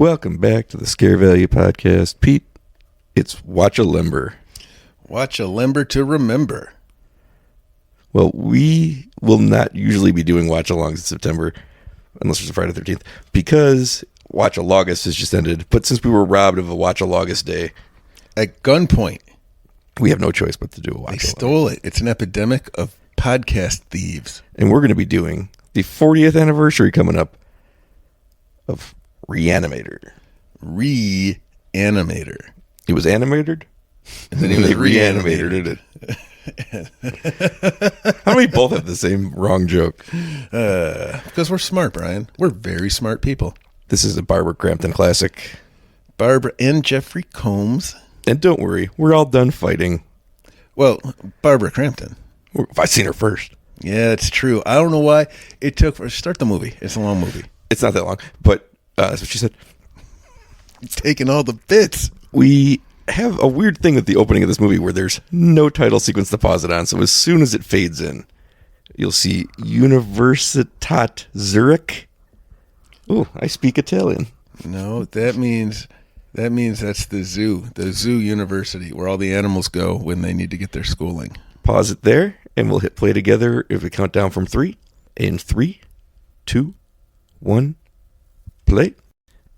Welcome back to the Scare Value Podcast. Pete, it's Watch-Alember. Watch-Alember to remember. Well, we will not usually be doing Watch-Alongs in September, unless there's a Friday the 13th, because Watch-August has just ended. But since we were robbed of a Watch-August day, At gunpoint, we have no choice but to do a they Watch-Along. stole it. It's an epidemic of podcast thieves. And we're going to be doing the 40th anniversary coming up of Re-Animator. Re-Animator. It was animated, And then he was reanimated it. How do we both have the same wrong joke? Because we're smart, Brian. We're very smart people. This is a Barbara Crampton classic. Barbara and Jeffrey Combs. And don't worry, we're all done fighting. Well, Barbara Crampton. I've seen her first. Yeah, it's true. I don't know why it took for start the movie. It's a long movie. It's not that long, but that's what she said. Taking all the bits. We have a weird thing at the opening of this movie where there's no title sequence to pause it on. So as soon as it fades in, you'll see Universitat Zurich. Ooh, I speak Italian. No, that means that's the zoo university where all the animals go when they need to get their schooling. Pause it there, and we'll hit play together if we count down from 3. In 3, 2, 1, play.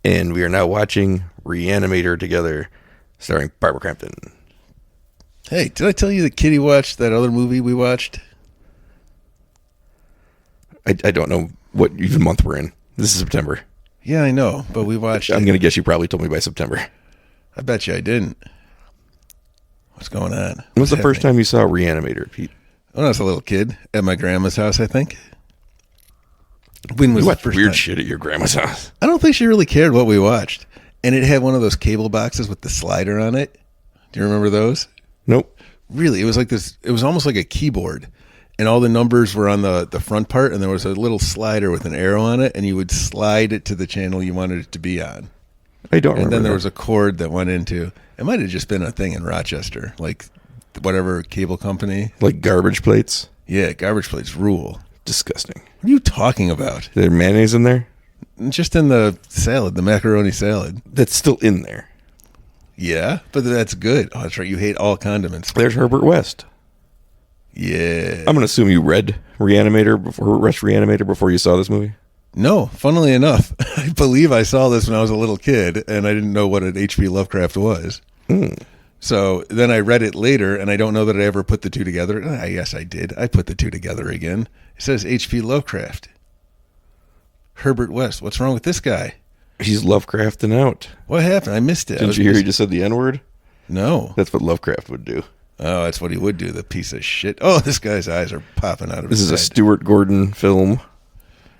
And we are now watching Re-Animator together, starring Barbara Crampton. Hey, did I tell you that Kitty watched that other movie we watched? I don't know what even month we're in. This is September. Yeah, I know, but we watched I'm it. going to guess you probably told me by September. I bet you I didn't. What's going on? When was the first time you saw Re-Animator, Pete? When I was a little kid at my grandma's house, I think. When was You the watched first weird time? shit at your grandma's house. I don't think she really cared what we watched. And it had one of those cable boxes with the slider on it. Do you remember those? Nope. Really, it was like this. It was almost like a keyboard, and all the numbers were on the front part, and there was a little slider with an arrow on it, and you would slide it to the channel you wanted it to be on. I don't remember. And then there that. was a cord that went into. It might have just been a thing in Rochester, like whatever cable company. Like garbage plates. Yeah, garbage plates rule. Disgusting. What are you talking about? Is there mayonnaise in there? Just in the salad, the macaroni salad. That's still in there. Yeah, but that's good. Oh, that's right. You hate all condiments. There's Herbert West. Yeah. I'm going to assume you read Re-Animator before you saw this movie. No, funnily enough, I believe I saw this when I was a little kid, and I didn't know what an H.P. Lovecraft was. So then I read it later, and I don't know that I ever put the two together. Yes, I did. I put the two together again. It says H.P. Lovecraft. Herbert West. What's wrong with this guy? He's Lovecrafting out. What happened? I missed it. Didn't you hear he just said the N-word? No. That's what Lovecraft would do. Oh, that's what he would do, the piece of shit. Oh, this guy's eyes are popping out of This his is a head. Stuart Gordon film.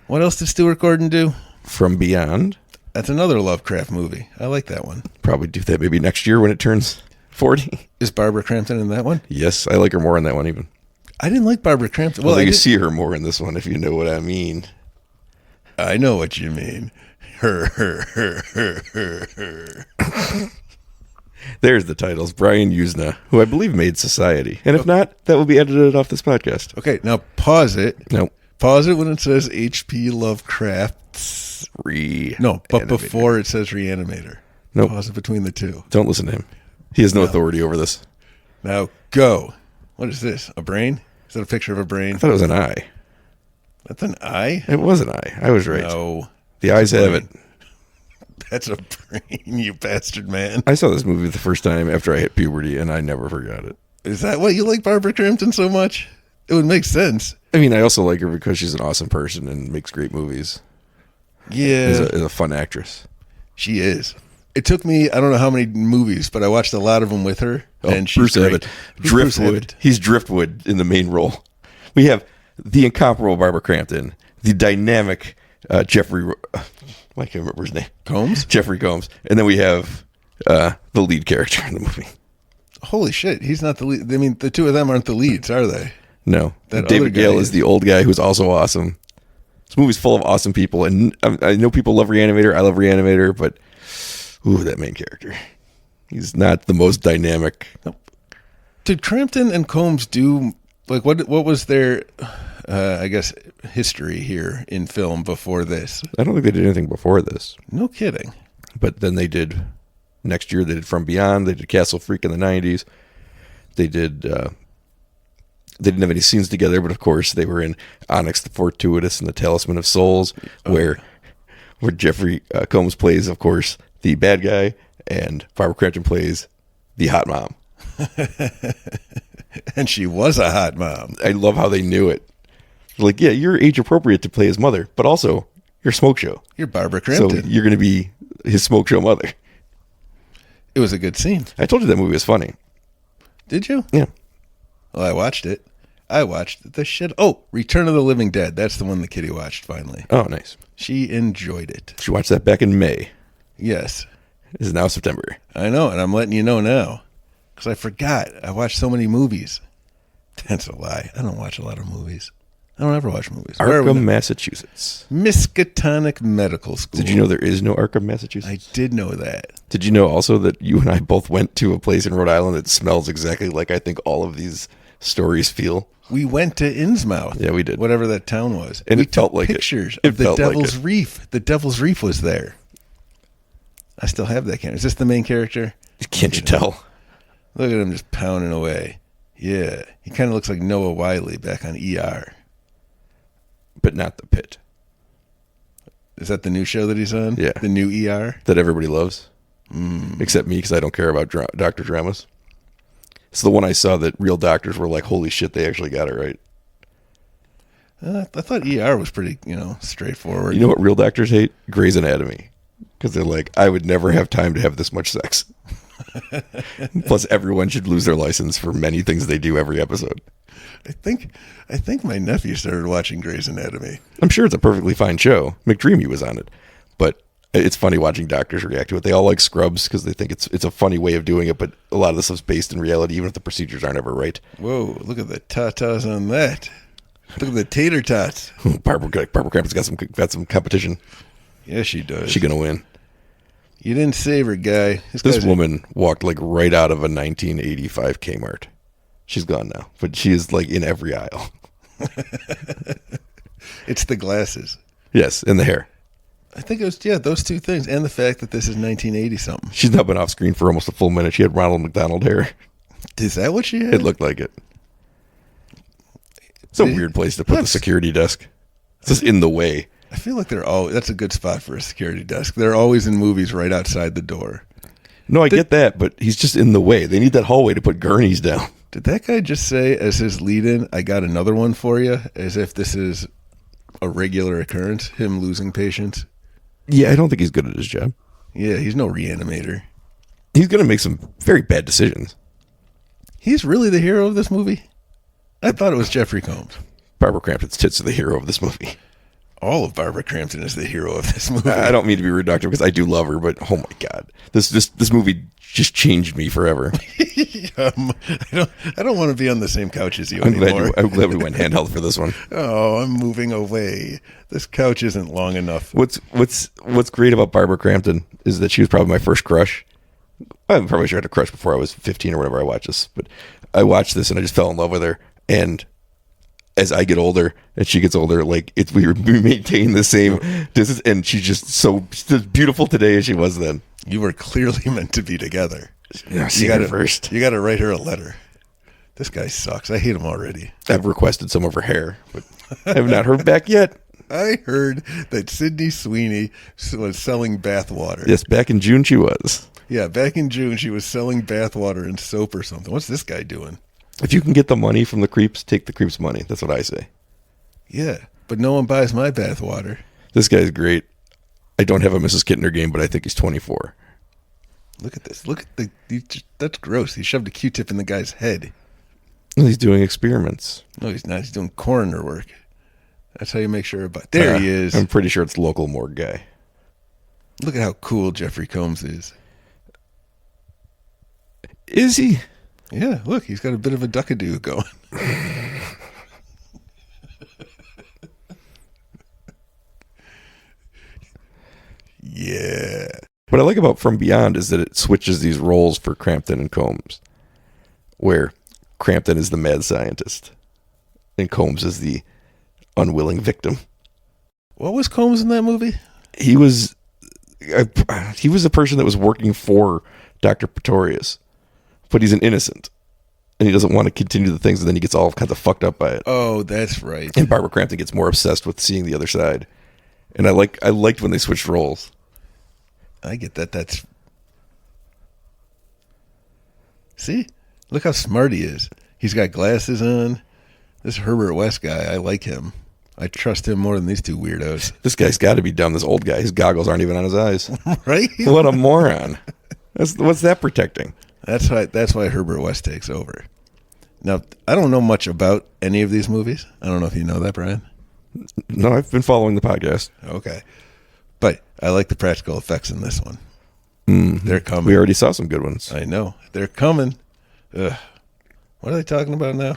What else did Stuart Gordon do? From Beyond. That's another Lovecraft movie. I like that one. Probably do that maybe next year when it turns 40. Is Barbara Crampton in that one? Yes, I like her more in that one even. I didn't like Barbara Crampton. Well, Well, you see her more in this one if you know what I mean. I know what you mean. Her. There's the titles. Brian Usna, who I believe made Society. And if not, that will be edited off this podcast. Okay, now pause it. No. Pause it when it says H.P. Lovecraft's. No, but before it says Re-Animator. Nope. Pause it between the two. Don't listen to him. He has no authority over this. Now go. What is this? A brain? Is that a picture of a brain? I thought it was an eye. That's an eye? It was an eye. I was right. No. The eyes have it. That's a brain, you bastard man. I saw this movie the first time after I hit puberty, and I never forgot it. Is that why you like Barbara Crampton so much? It would make sense. I mean, I also like her because she's an awesome person and makes great movies. Yeah. Is a fun actress. She is. It took me, I don't know how many movies, but I watched a lot of them with her. And she's Bruce Abbott. great. Who's Bruce Driftwood. Abbott? He's Driftwood in the main role. We have the incomparable Barbara Crampton, the dynamic Jeffrey... I can't remember his name. Combs? Jeffrey Combs. And then we have the lead character in the movie. Holy shit, he's not the lead. I mean, the two of them aren't the leads, are they? No. That David other guy Gale is is. the old guy who's also awesome. This movie's full of awesome people. And I know people love Re-Animator. I love Re-Animator, but... Ooh, that main character. He's not the most dynamic. Did Crampton and Combs do, like, what was their, I guess, history here in film before this? I don't think they did anything before this. No kidding. But then next year they did From Beyond. They did Castle Freak in the 90s. They didn't have any scenes together, but of course they were in Onyx the Fortuitous and the Talisman of Souls, where Jeffrey Combs plays, of course, the bad guy, and Barbara Crampton plays the hot mom. And she was a hot mom. I love how they knew it. Like, yeah, you're age appropriate to play his mother, but also you're Smoke Show. You're Barbara Crampton. So you're going to be his Smoke Show mother. It was a good scene. I told you that movie was funny. Did you? Yeah. Well, I watched it. I watched the shit. Oh, Return of the Living Dead. That's the one the kitty watched finally. Oh, nice. She enjoyed it. She watched that back in May. Yes. It is now September. I know, and I'm letting you know now. Because I forgot. I watched so many movies. That's a lie. I don't watch a lot of movies. I don't ever watch movies. Arkham, Massachusetts. Miskatonic Medical School. Did you know there is no Arkham, Massachusetts? I did know that. Did you know also that you and I both went to a place in Rhode Island that smells exactly like I think all of these stories feel? We went to Innsmouth. Yeah, we did. Whatever that town was. And we it felt took like pictures it of the felt like Devil's it. Reef. The Devil's Reef was there. I still have that camera. Is this the main character? Can't you tell? Look at him just pounding away. Yeah. He kind of looks like Noah Wiley back on ER. But not the Pit. Is that the new show that he's on? Yeah. The new ER? That everybody loves. Except me, because I don't care about doctor dramas. It's the one I saw that real doctors were like, holy shit, they actually got it right. I thought ER was pretty, straightforward. You know what real doctors hate? Grey's Anatomy. Because they're like, I would never have time to have this much sex. Plus, everyone should lose their license for many things they do every episode. I think my nephew started watching Grey's Anatomy. I'm sure it's a perfectly fine show. McDreamy was on it. But it's funny watching doctors react to it. They all like Scrubs because they think it's a funny way of doing it, but a lot of this stuff's based in reality, even if the procedures aren't ever right. Whoa, look at the tatas on that. Look at the tater tots. Barbara Crampton's got some competition. Yeah, she does. She's going to win. You didn't save her, guy. This woman walked like right out of a 1985 Kmart. She's gone now, but she is like in every aisle. It's the glasses. Yes, and the hair. I think it was, those two things, and the fact that this is 1980 something. She's now been off screen for almost a full minute. She had Ronald McDonald hair. Is that what she had? It looked like it. It's a weird place to put the security desk. It's just in the way. I feel like that's a good spot for a security desk. They're always in movies right outside the door. No, I get that, but he's just in the way. They need that hallway to put gurneys down. Did that guy just say as his lead-in, I got another one for you, as if this is a regular occurrence, him losing patience? Yeah, I don't think he's good at his job. Yeah, he's no Re-Animator. He's going to make some very bad decisions. He's really the hero of this movie? I thought it was Jeffrey Combs. Barbara Crampton's tits are the hero of this movie. All of Barbara Crampton is the hero of this movie. I don't mean to be reductive because I do love her, but oh my god, this movie just changed me forever. I don't want to be on the same couch as you anymore. I'm glad we went handheld for this one. Oh, I'm moving away. This couch isn't long enough. What's great about Barbara Crampton is that she was probably my first crush. I'm probably sure I had a crush before I was 15 or whatever I watched this, but I watched this and I just fell in love with her. And as I get older and she gets older, like we maintain the same distance, and she's just so beautiful today as she was then. You were clearly meant to be together. Yeah, you got it first. You got to write her a letter. This guy sucks. I hate him already. I've requested some of her hair, but I have not heard back yet. I heard that Sydney Sweeney was selling bathwater. Yes, back in June she was. Yeah, back in June she was selling bathwater and soap or something. What's this guy doing? If you can get the money from the creeps, take the creeps' money. That's what I say. Yeah, but no one buys my bathwater. This guy's great. I don't have a Mrs. Kittner game, but I think he's 24. Look at this. Look at that's gross. He shoved a Q-tip in the guy's head. Well, he's doing experiments. No, he's not. He's doing coroner work. That's how you make sure. But there he is. I'm pretty sure it's local morgue guy. Look at how cool Jeffrey Combs is. Is he? Yeah, look, he's got a bit of a duckadoo going. Yeah. What I like about From Beyond is that it switches these roles for Crampton and Combs, where Crampton is the mad scientist and Combs is the unwilling victim. What was Combs in that movie? He was he was a person that was working for Dr. Pretorius, but he's an innocent. And he doesn't want to continue the things, and then he gets all kinds of fucked up by it. Oh, that's right. And Barbara Crampton gets more obsessed with seeing the other side. And I liked when they switched roles. I get that. See? Look how smart he is. He's got glasses on. This Herbert West guy, I like him. I trust him more than these two weirdos. This guy's got to be dumb, this old guy. His goggles aren't even on his eyes. Right? What a moron. What's that protecting? That's why Herbert West takes over. Now, I don't know much about any of these movies. I don't know if you know that, Brian. No, I've been following the podcast. Okay. But I like the practical effects in this one. They're coming. We already saw some good ones. I know. They're coming. Ugh. What are they talking about now?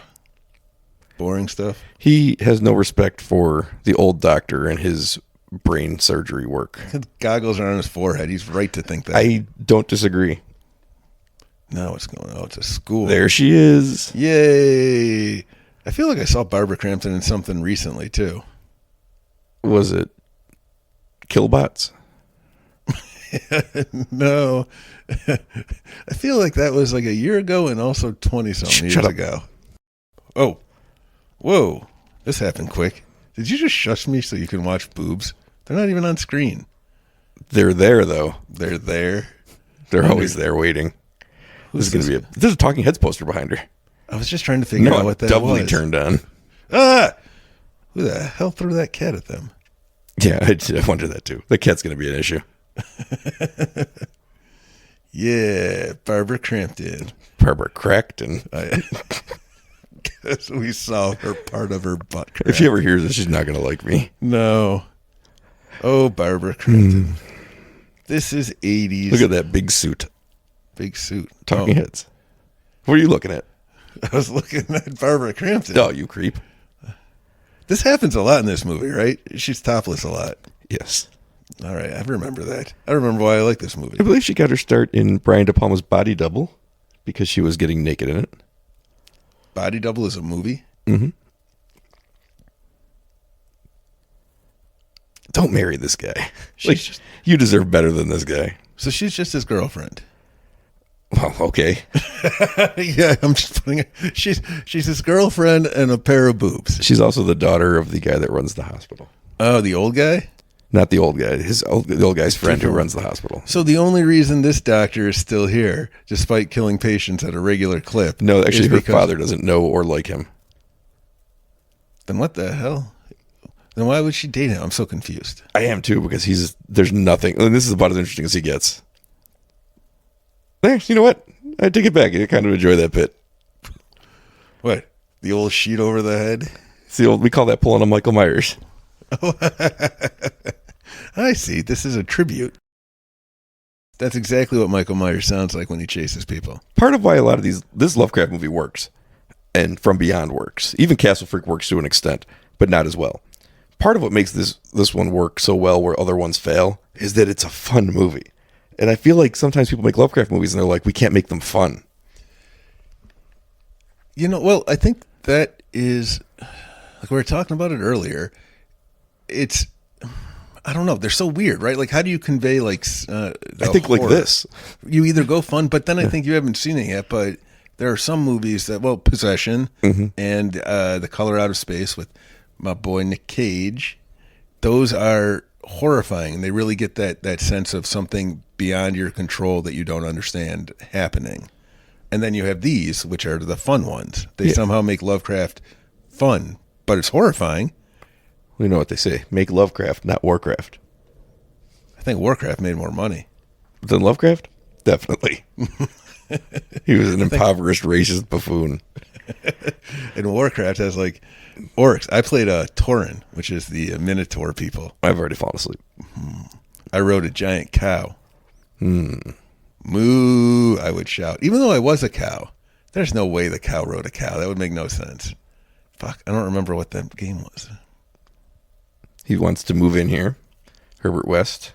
Boring stuff? He has no respect for the old doctor and his brain surgery work. His goggles are on his forehead. He's right to think that. I don't disagree. Now what's going on? Oh, it's a school. There she is. Yay. I feel like I saw Barbara Crampton in something recently, too. Was it Killbots? No. I feel like that was like a year ago and also 20-something years ago. Oh. Whoa. This happened quick. Did you just shush me so you can watch boobs? They're not even on screen. They're there, though. They're there? They're always there waiting. This is a Talking Heads poster behind her. I was just trying to figure out what that doubly was. Turned on. Ah! Who the hell threw that cat at them? Yeah, I wonder that too. The cat's going to be an issue. Yeah, Barbara Crampton. Barbara Crackton. Guess we saw her part of her butt crack. If she ever hears this, she's not going to like me. No. Oh, Barbara Crampton. This is 80s. Look at that big suit. Big suit. Talking Heads. What are you looking at? I was looking at Barbara Crampton. Oh, you creep. This happens a lot in this movie, right? She's topless a lot. Yes. All right, I remember that. I remember why I like this movie. I believe she got her start in Brian De Palma's Body Double because she was getting naked in it. Body Double is a movie? Mm-hmm. Don't marry this guy. You deserve better than this guy. So she's just his girlfriend. Well, okay. Yeah, I'm just putting it. She's his girlfriend and a pair of boobs. She's also the daughter of the guy that runs the hospital. Oh, the old guy? Not the old guy. The old guy's friend who runs the hospital. So the only reason this doctor is still here, despite killing patients at a regular clip. No, actually, her father doesn't know or like him. Then what the hell? Then why would she date him? I'm so confused. I am too, because there's nothing. And this is about as interesting as he gets. There, you know what? I take it back. I kind of enjoy that bit. What? The old sheet over the head? It's the old. We call that pulling a Michael Myers. Oh, I see. This is a tribute. That's exactly what Michael Myers sounds like when he chases people. Part of why a lot of this Lovecraft movie works, and From Beyond works. Even Castle Freak works to an extent, but not as well. Part of what makes this one work so well where other ones fail is that it's a fun movie. And I feel like sometimes people make Lovecraft movies and they're like, we can't make them fun. Well, I think that is, like we were talking about it earlier, it's, I don't know, they're so weird, right? Like, how do you convey, like, I think horror? Like this. You either go fun, but then I think you haven't seen it yet, but there are some movies that, well, Possession and The Color Out of Space with my boy Nick Cage, those are horrifying. They really get that sense of something beyond your control that you don't understand happening. And then you have these, which are the fun ones. They somehow make Lovecraft fun, but it's horrifying. We know what they say. Make Lovecraft, not Warcraft. I think Warcraft made more money. Than Lovecraft? Definitely. He was an impoverished racist buffoon. And Warcraft has like orcs. I played Tauren, which is the Minotaur people. I've already fallen asleep. I rode a giant cow. Moo, I would shout. Even though I was a cow, there's no way the cow rode a cow. That would make no sense. Fuck, I don't remember what that game was. He wants to move in here, Herbert West,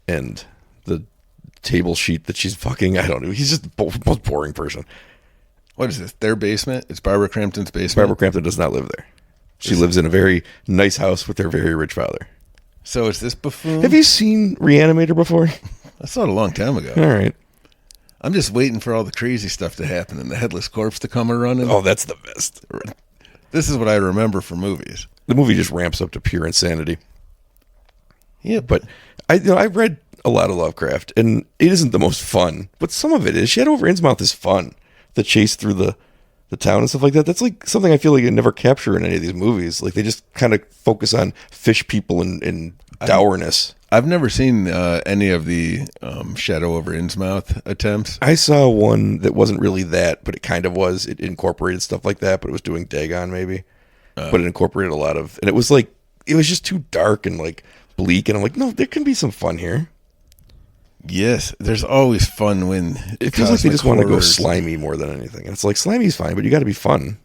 and the table sheet that she's fucking, I don't know. He's just the most boring person. What is this? Their basement? It's Barbara Crampton's basement? Barbara Crampton does not live there. She lives in a very nice house with her very rich father. So is this buffoon? Have you seen Re-Animator before? I saw it a long time ago. All right. I'm just waiting for all the crazy stuff to happen and the headless corpse to come running. Oh, that's the best. This is what I remember from movies. The movie just ramps up to pure insanity. Yeah, But I read a lot of Lovecraft, and it isn't the most fun, but some of it is. Shadow over Innsmouth is fun. The chase through the town and stuff like that. That's like something I feel like you never capture in any of these movies. Like they just kind of focus on fish people and dourness. I've never seen any of the Shadow over Innsmouth attempts. I saw one that wasn't really that, but it kind of was. It incorporated stuff like that, but it was doing Dagon maybe. But it incorporated a lot of, and it was just too dark and like bleak. And I'm like, no, there can be some fun here. Yes, there's always fun when It feels like they just want to go slimy more than anything. And it's like, slimy's fine, but you got to be fun.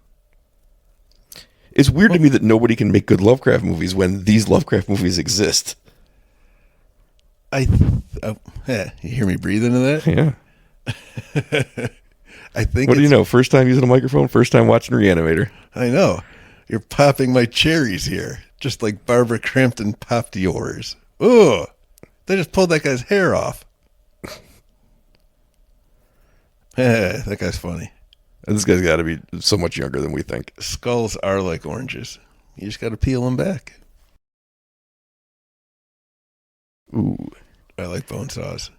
It's weird to me that nobody can make good Lovecraft movies when these Lovecraft movies exist. You hear me breathe into that? Yeah. I think. What do you know? First time using a microphone, first time watching Re-Animator. I know. You're popping my cherries here, just like Barbara Crampton popped yours. Ugh. They just pulled that guy's hair off. That guy's funny. And this guy's got to be so much younger than we think. Skulls are like oranges. You just got to peel them back. Ooh. I like bone saws.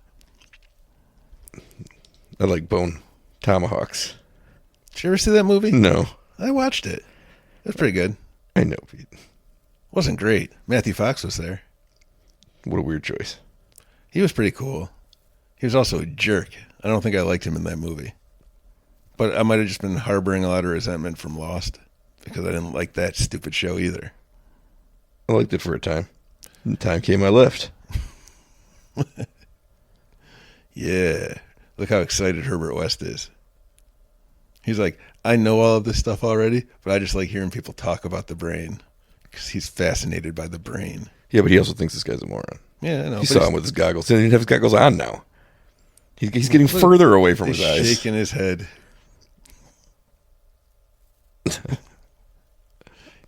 I like bone tomahawks. Did you ever see that movie? No. I watched it. It was pretty good. I know, Pete. Wasn't great. Matthew Fox was there. What a weird choice. He was pretty cool. He was also a jerk. I don't think I liked him in that movie. But I might have just been harboring a lot of resentment from Lost because I didn't like that stupid show either. I liked it for a time. And time came I left. Yeah. Look how excited Herbert West is. He's like, I know all of this stuff already, but I just like hearing people talk about the brain because he's fascinated by the brain. Yeah, but he also thinks this guy's a moron. Yeah, I know. He saw him with his goggles. He doesn't even have his goggles on now. He's getting further away from his eyes. Shaking his head.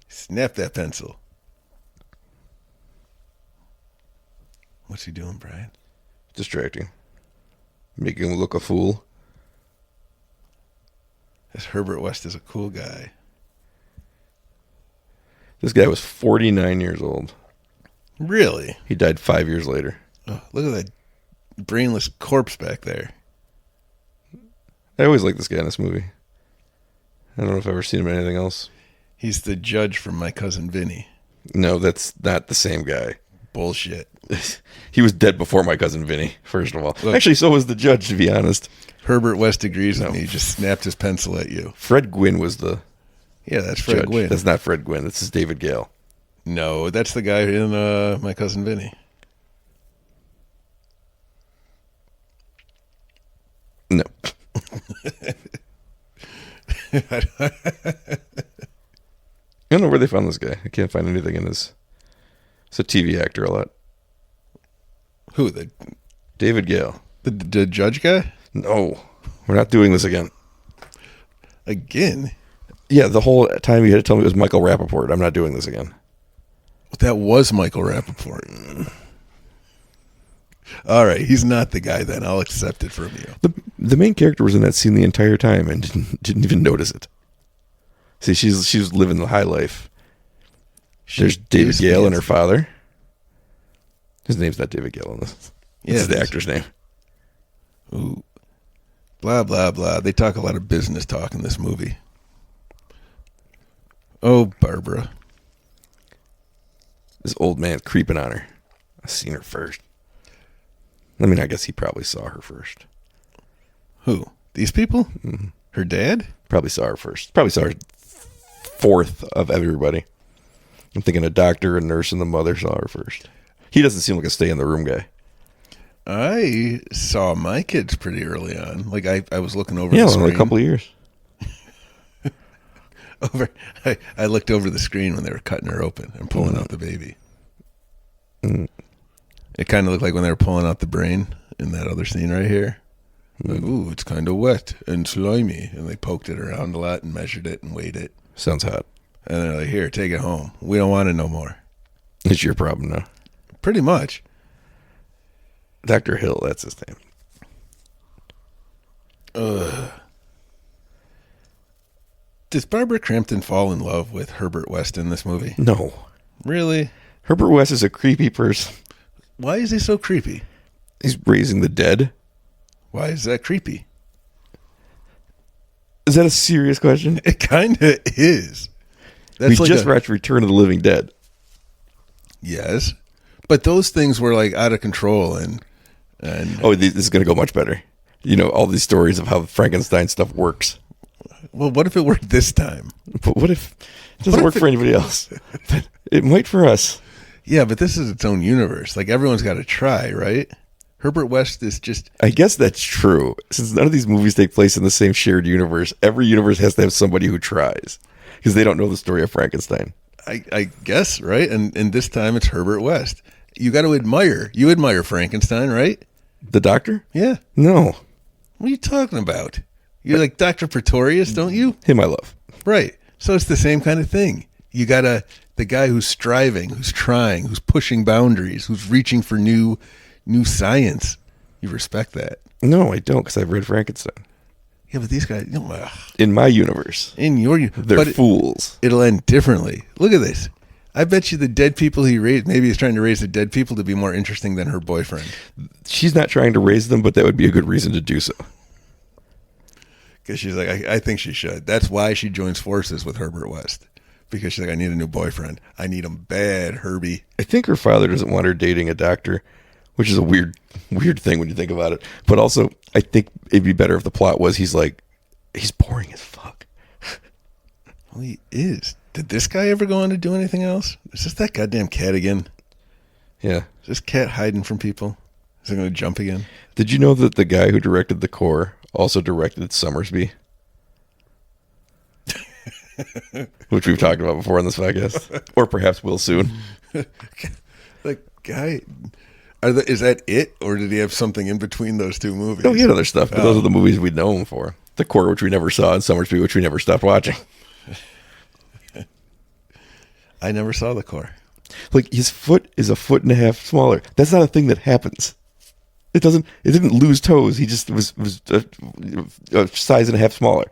Snap that pencil. What's he doing, Brian? Distracting. Making him look a fool. This Herbert West is a cool guy. This guy was 49 years old. Really? He died 5 years later. Oh, look at that brainless corpse back there. I always liked this guy in this movie. I don't know if I've ever seen him in anything else. He's the judge from My Cousin Vinny. No, that's not the same guy. Bullshit. He was dead before My Cousin Vinny, first of all. Look, actually, so was the judge, to be honest. Herbert West agrees with me. He just snapped his pencil at you. Fred Gwynn was the Yeah, that's Fred judge. Gwynn. That's not Fred Gwynn. This is David Gale. No, that's the guy in My Cousin Vinny. No. I don't know where they found this guy. I can't find anything in his... He's a TV actor a lot. Who? David Gale. The judge guy? No. We're not doing this again. Again? Yeah, the whole time you had to tell me it was Michael Rappaport. I'm not doing this again. That was Michael Rappaport. All right, he's not the guy then. I'll accept it from you. The main character was in that scene the entire time and didn't even notice it. See, she was living the high life. There's David Gale and her father. His name's not David Gale in this. This is the actor's name. Ooh. Blah, blah, blah. They talk a lot of business talk in this movie. Oh, Barbara. This old man creeping on her. I seen her first. I mean, I guess he probably saw her first. Who? These people? Mm-hmm. Her dad? Probably saw her first. Probably saw her fourth of everybody. I'm thinking a doctor, a nurse, and the mother saw her first. He doesn't seem like a stay-in-the-room guy. I saw my kids pretty early on. Like, I was looking over the screen. Yeah, a couple of years. I looked over the screen when they were cutting her open and pulling out the baby. Mm. It kind of looked like when they were pulling out the brain in that other scene right here. Like, ooh, it's kind of wet and slimy. And they poked it around a lot and measured it and weighed it. Sounds hot. And they're like, here, take it home. We don't want it no more. It's your problem now. Pretty much. Dr. Hill, that's his name. Does Barbara Crampton fall in love with Herbert West in this movie? No. Really? Herbert West is a creepy person. Why is he so creepy? He's raising the dead. Why is that creepy? Is that a serious question? It kind of is. That's We just watched Return of the Living Dead. Yes. But those things were like out of control and Oh, this is going to go much better. You know, all these stories of how Frankenstein stuff works. well, what if it worked this time? But what if it doesn't work for anybody else? But it might for us. Yeah, but this is its own universe. Like everyone's got to try, right? Herbert West is just I guess that's true. Since none of these movies take place in the same shared universe, every universe has to have somebody who tries because they don't know the story of Frankenstein. I guess, right? And this time it's Herbert West. You got to admire. You admire Frankenstein, right? The doctor? Yeah. No. What are you talking about? You're like Dr. Pretorius, don't you? Him I love. Right. So it's the same kind of thing. You got the guy who's striving, who's trying, who's pushing boundaries, who's reaching for new science. You respect that. No, I don't, because I've read Frankenstein. Yeah, but these guys, In my universe, in your, they're fools. It'll end differently. Look at this. I bet you the dead people he raised, maybe he's trying to raise the dead people to be more interesting than her boyfriend. She's not trying to raise them, but that would be a good reason to do so. Because she's like, I think she should. That's why she joins forces with Herbert West. Because she's like, I need a new boyfriend. I need him bad, Herbie. I think her father doesn't want her dating a doctor, which is a weird thing when you think about it. But also, I think it'd be better if the plot was he's boring as fuck. Well, he is. Did this guy ever go on to do anything else? Is this that goddamn cat again? Yeah. Is this cat hiding from people? Is it going to jump again? Did you know that the guy who directed The Core also directed Summersby? Which we've talked about before on this podcast. Or perhaps will soon. Like, guy... is that it? Or did he have something in between those two movies? Oh, he had other stuff, but those are the movies we know him for. The Core, which we never saw, and Summersby, which we never stopped watching. I never saw The Core. Like, his foot is a foot and a half smaller. That's not a thing that happens. It didn't lose toes. He just was a size and a half smaller.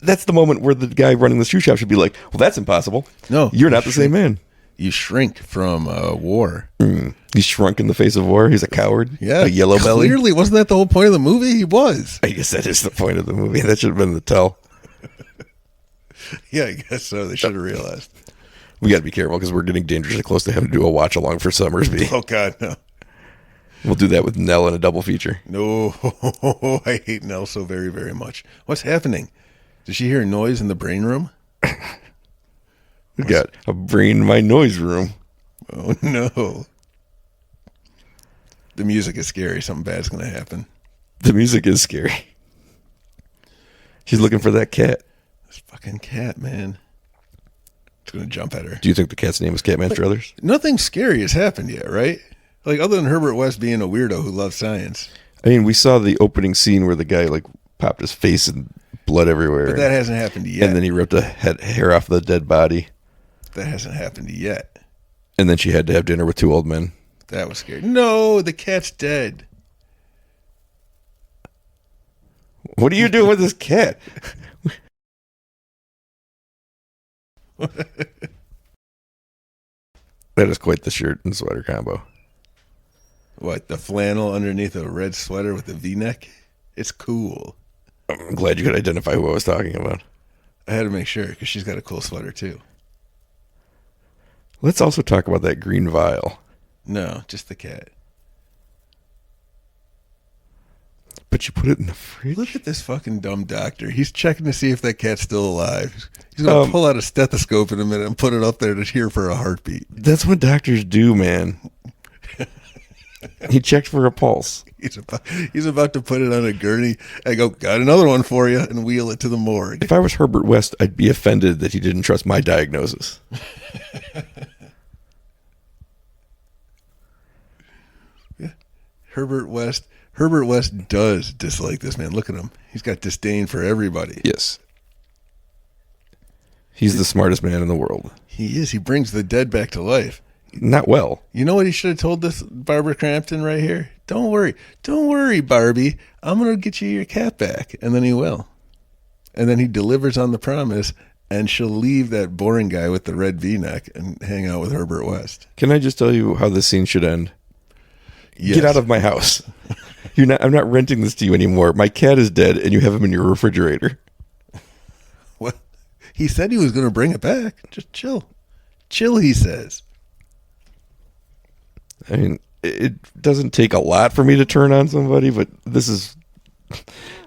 That's the moment where the guy running the shoe shop should be like, well, that's impossible. No. You're not the same man. You shrink from war. He's shrunk in the face of war. He's a coward. Yeah. A yellow belly. Clearly, wasn't that the whole point of the movie? He was. I guess that is the point of the movie. That should have been the tell. Yeah, I guess so. They should have realized. We got to be careful because we're getting dangerously close to having to do a watch along for Summersby. Oh, God, no. We'll do that with Nell in a double feature. No, I hate Nell so very, very much. What's happening? Did she hear a noise in the brain room? We got a brain in my noise room. Oh, no. The music is scary. Something bad's going to happen. The music is scary. She's looking for that cat. This fucking cat, man. It's going to jump at her. Do you think the cat's name was Catman Struthers? Nothing scary has happened yet, right? Like, other than Herbert West being a weirdo who loves science. I mean, we saw the opening scene where the guy, like, popped his face and blood everywhere. But that hasn't happened yet. And then he ripped a hair off the dead body. That hasn't happened yet. And then she had to have dinner with two old men. That was scary. No, the cat's dead. What are you doing with this cat? That is quite the shirt and sweater combo. What, the flannel underneath a red sweater with a V-neck? It's cool. I'm glad you could identify who I was talking about. I had to make sure because she's got a cool sweater too. Let's also talk about that green vial. No, just the cat. But you put it in the fridge? Look at this fucking dumb doctor. He's checking to see if that cat's still alive. He's going to pull out a stethoscope in a minute and put it up there to hear for a heartbeat. That's what doctors do, man. He checked for a pulse. He's about to put it on a gurney. I go, got another one for you, and wheel it to the morgue. If I was Herbert West, I'd be offended that he didn't trust my diagnosis. Yeah. Herbert West does dislike this man. Look at him. He's got disdain for everybody. Yes. He's the smartest man in the world. He is. He brings the dead back to life. Not well. You know what he should have told this Barbara Crampton right here? Don't worry, Barbie. I'm going to get you your cat back. And then he will. And then he delivers on the promise, and she'll leave that boring guy with the red V-neck and hang out with Herbert West. Can I just tell you how this scene should end? Yes. Get out of my house. I'm not renting this to you anymore. My cat is dead, and you have him in your refrigerator. Well, he said he was going to bring it back. Just chill. Chill, he says. I mean, it doesn't take a lot for me to turn on somebody, but this is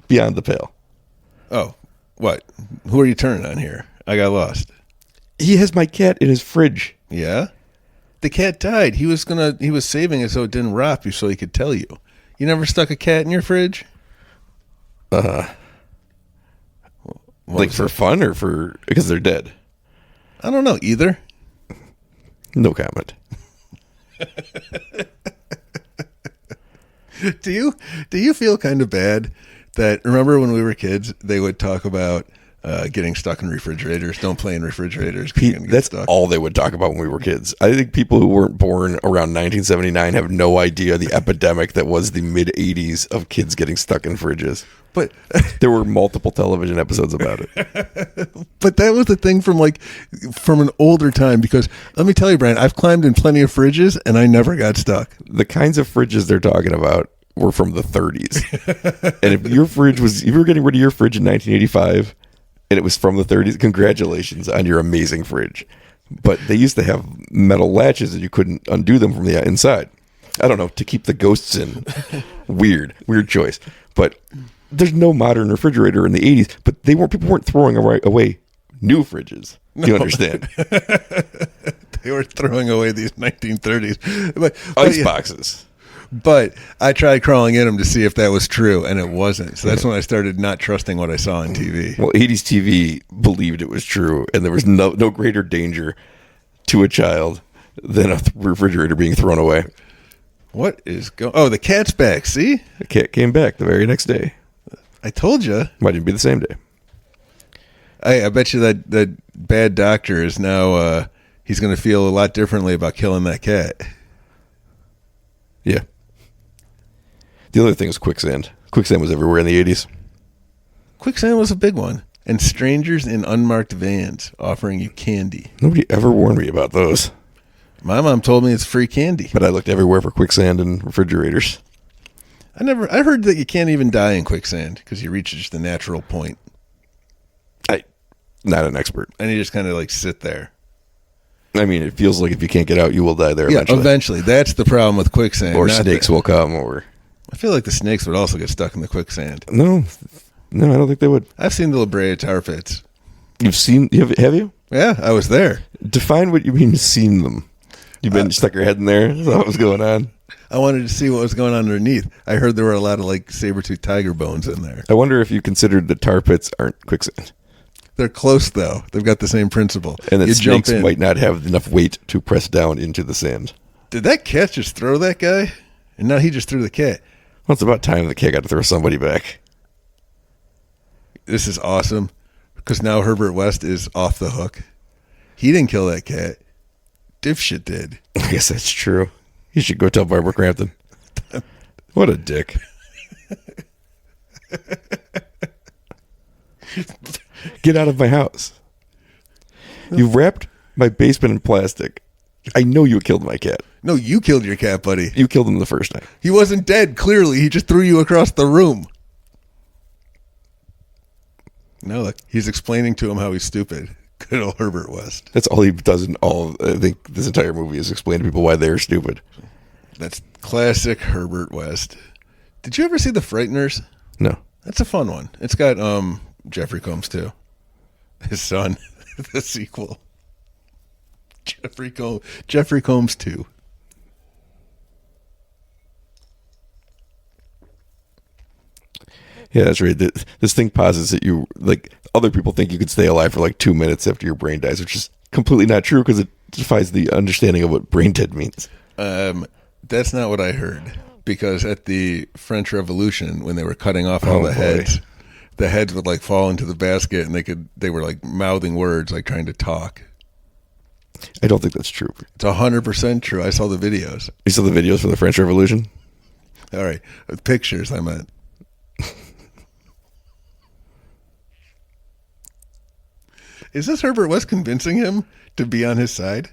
beyond the pale. Oh, what? Who are you turning on here? I got lost. He has my cat in his fridge. Yeah? The cat died. He was saving it so it didn't rot you so he could tell you. You never stuck a cat in your fridge? Like for fun or for because they're dead? I don't know either. No comment. Do you feel kind of bad that, remember when we were kids, they would talk about getting stuck in refrigerators? Don't play in refrigerators. That's stuck. All they would talk about when we were kids. I think people who weren't born around 1979 have no idea the epidemic that was the mid 80s of kids getting stuck in fridges. But there were multiple television episodes about it. But that was the thing from an older time, because let me tell you, Brian, I've climbed in plenty of fridges and I never got stuck. The kinds of fridges they're talking about were from the 30s. And if you were getting rid of your fridge in 1985 and it was from the 30s, congratulations on your amazing fridge. But they used to have metal latches and you couldn't undo them from the inside. I don't know, to keep the ghosts in. Weird choice. But there's no modern refrigerator in the 80s, but people weren't throwing away new fridges. Do you understand? They were throwing away these 1930s. But ice boxes. But I tried crawling in them to see if that was true, and it wasn't. So that's when I started not trusting what I saw on TV. Well, 80s TV believed it was true, and there was no greater danger to a child than a refrigerator being thrown away. What is going? Oh, the cat's back. See? The cat came back the very next day. I told you. Might even be the same day. I bet you that bad doctor is now, he's going to feel a lot differently about killing that cat. Yeah. The other thing was quicksand. Quicksand was everywhere in the 80s. Quicksand was a big one. And strangers in unmarked vans offering you candy. Nobody ever warned me about those. My mom told me it's free candy. But I looked everywhere for quicksand and refrigerators. I heard that you can't even die in quicksand because you reach just the natural point. Not an expert. And you just kind of sit there. I mean, it feels like if you can't get out, you will die there eventually. Yeah, eventually. That's the problem with quicksand. Or snakes will come over. I feel like the snakes would also get stuck in the quicksand. No, I don't think they would. I've seen the La Brea tar pits. Have you? Yeah, I was there. Define what you mean seen them. You've been stuck your head in there? Is that what was going on? I wanted to see what was going on underneath. I heard there were a lot of saber-toothed tiger bones in there. I wonder if you considered the tar pits aren't quicksand. They're close, though. They've got the same principle. And that snakes might not have enough weight to press down into the sand. Did that cat just throw that guy? And now he just threw the cat. Well, it's about time the cat got to throw somebody back. This is awesome, because now Herbert West is off the hook. He didn't kill that cat. Dipshit did. I guess that's true. You should go tell Barbara Crampton. What a dick. Get out of my house. You wrapped my basement in plastic. I know you killed my cat. No, you killed your cat, buddy. You killed him the first time. He wasn't dead, clearly. He just threw you across the room. No, look, he's explaining to him how he's stupid. Good old Herbert West. That's all he does I think this entire movie is explain to people why they're stupid. That's classic Herbert West. Did you ever see The Frighteners? No. That's a fun one. It's got Jeffrey Combs too. His son, the sequel. Jeffrey Combs 2. Yeah, that's right. This thing posits that you, other people think you could stay alive for 2 minutes after your brain dies, which is completely not true because it defies the understanding of what brain dead means. That's not what I heard. Because at the French Revolution, when they were cutting off all the heads would fall into the basket and they were mouthing words, trying to talk. I don't think that's true. It's 100% true. I saw the videos. You saw the videos for the French Revolution? All right. With pictures, I meant. Is this Herbert West convincing him to be on his side?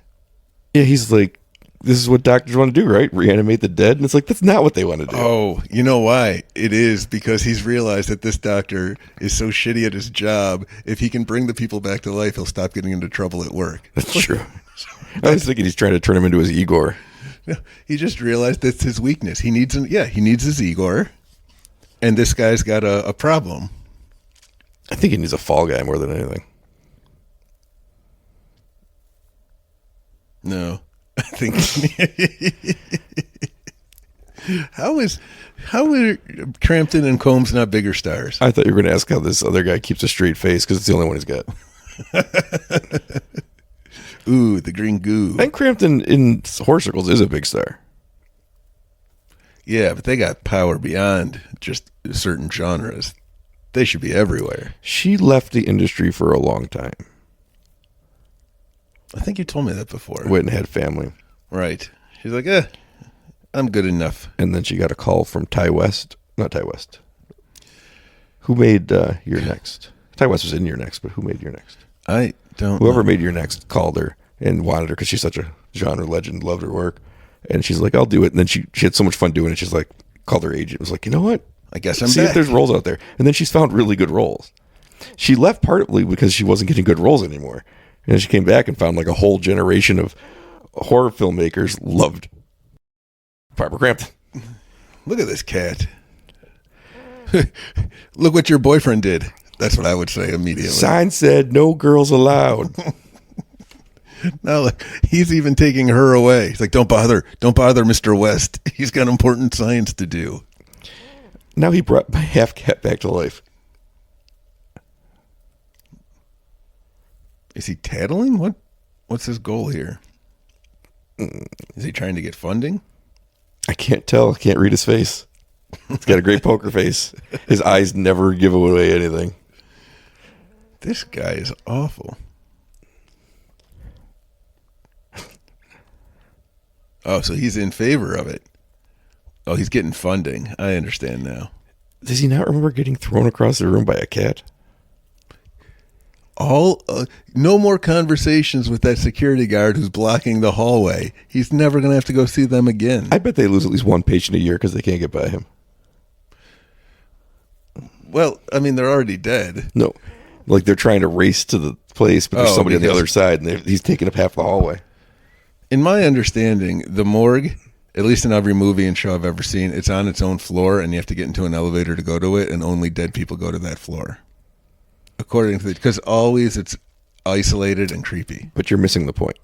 Yeah, he's like, this is what doctors want to do, right? Reanimate the dead? And it's like, that's not what they want to do. Oh, you know why? It is because he's realized that this doctor is so shitty at his job. If he can bring the people back to life, he'll stop getting into trouble at work. That's true. I was thinking he's trying to turn him into his Igor. No, he just realized that's his weakness. He needs his Igor. And this guy's got a problem. I think he needs a fall guy more than anything. No, I think how are Crampton and Combs not bigger stars? I thought you were going to ask how this other guy keeps a straight face because it's the only one he's got. Ooh, the green goo. And Crampton in horror circles is a big star. Yeah, but they got power beyond just certain genres. They should be everywhere. She left the industry for a long time. I think you told me that before. Went and had family. Right. She's like, I'm good enough. And then she got a call from Ty West. Not Ty West. Who made Your Next? Ty West was in Your Next, but who made Your Next? I don't Whoever know. made Your Next called her and wanted her because she's such a genre legend, loved her work. And she's like, I'll do it. And then she had so much fun doing it. She's like, called her agent. Was like, you know what? I guess I'm See back. if there's roles out there. And then she's found really good roles. She left partly because she wasn't getting good roles anymore. And then she came back and found like a whole generation of horror filmmakers loved Barbara Crampton. Look at this cat. Look what your boyfriend did. That's what I would say immediately. Sign said no girls allowed. Now look, he's even taking her away. He's like, don't bother, Mr. West. He's got important science to do. Now he brought my half cat back to life. Is he tattling? What's his goal here? Is he trying to get funding? I can't tell. I can't read his face. He's got a great poker face. His eyes never give away anything. This guy is awful. Oh, so he's in favor of it. Oh, he's getting funding. I understand now. Does he not remember getting thrown across the room by a cat? No more conversations with that security guard who's blocking the hallway. He's never going to have to go see them again. I bet they lose at least one patient a year because they can't get by him. Well, I mean, they're already dead. No. Like they're trying to race to the place, but there's somebody on the other side, and he's taking up half the hallway. In my understanding, the morgue, at least in every movie and show I've ever seen, it's on its own floor, and you have to get into an elevator to go to it, and only dead people go to that floor. According to because always it's isolated and creepy. But you're missing the point.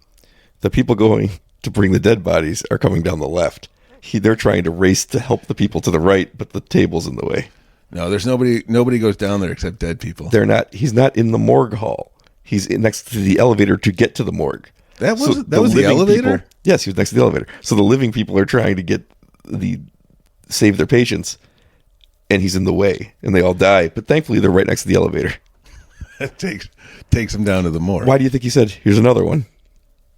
The people going to bring the dead bodies are coming down the left. They're trying to race to help the people to the right, but the table's in the way. No, there's nobody goes down there except dead people. He's not in the morgue hall. He's next to the elevator to get to the morgue. That was the elevator? People, yes, he was next to the elevator. So the living people are trying to save their patients, and he's in the way, and they all die. But thankfully, they're right next to the elevator. That takes him down to the morgue. Why do you think he said, here's another one?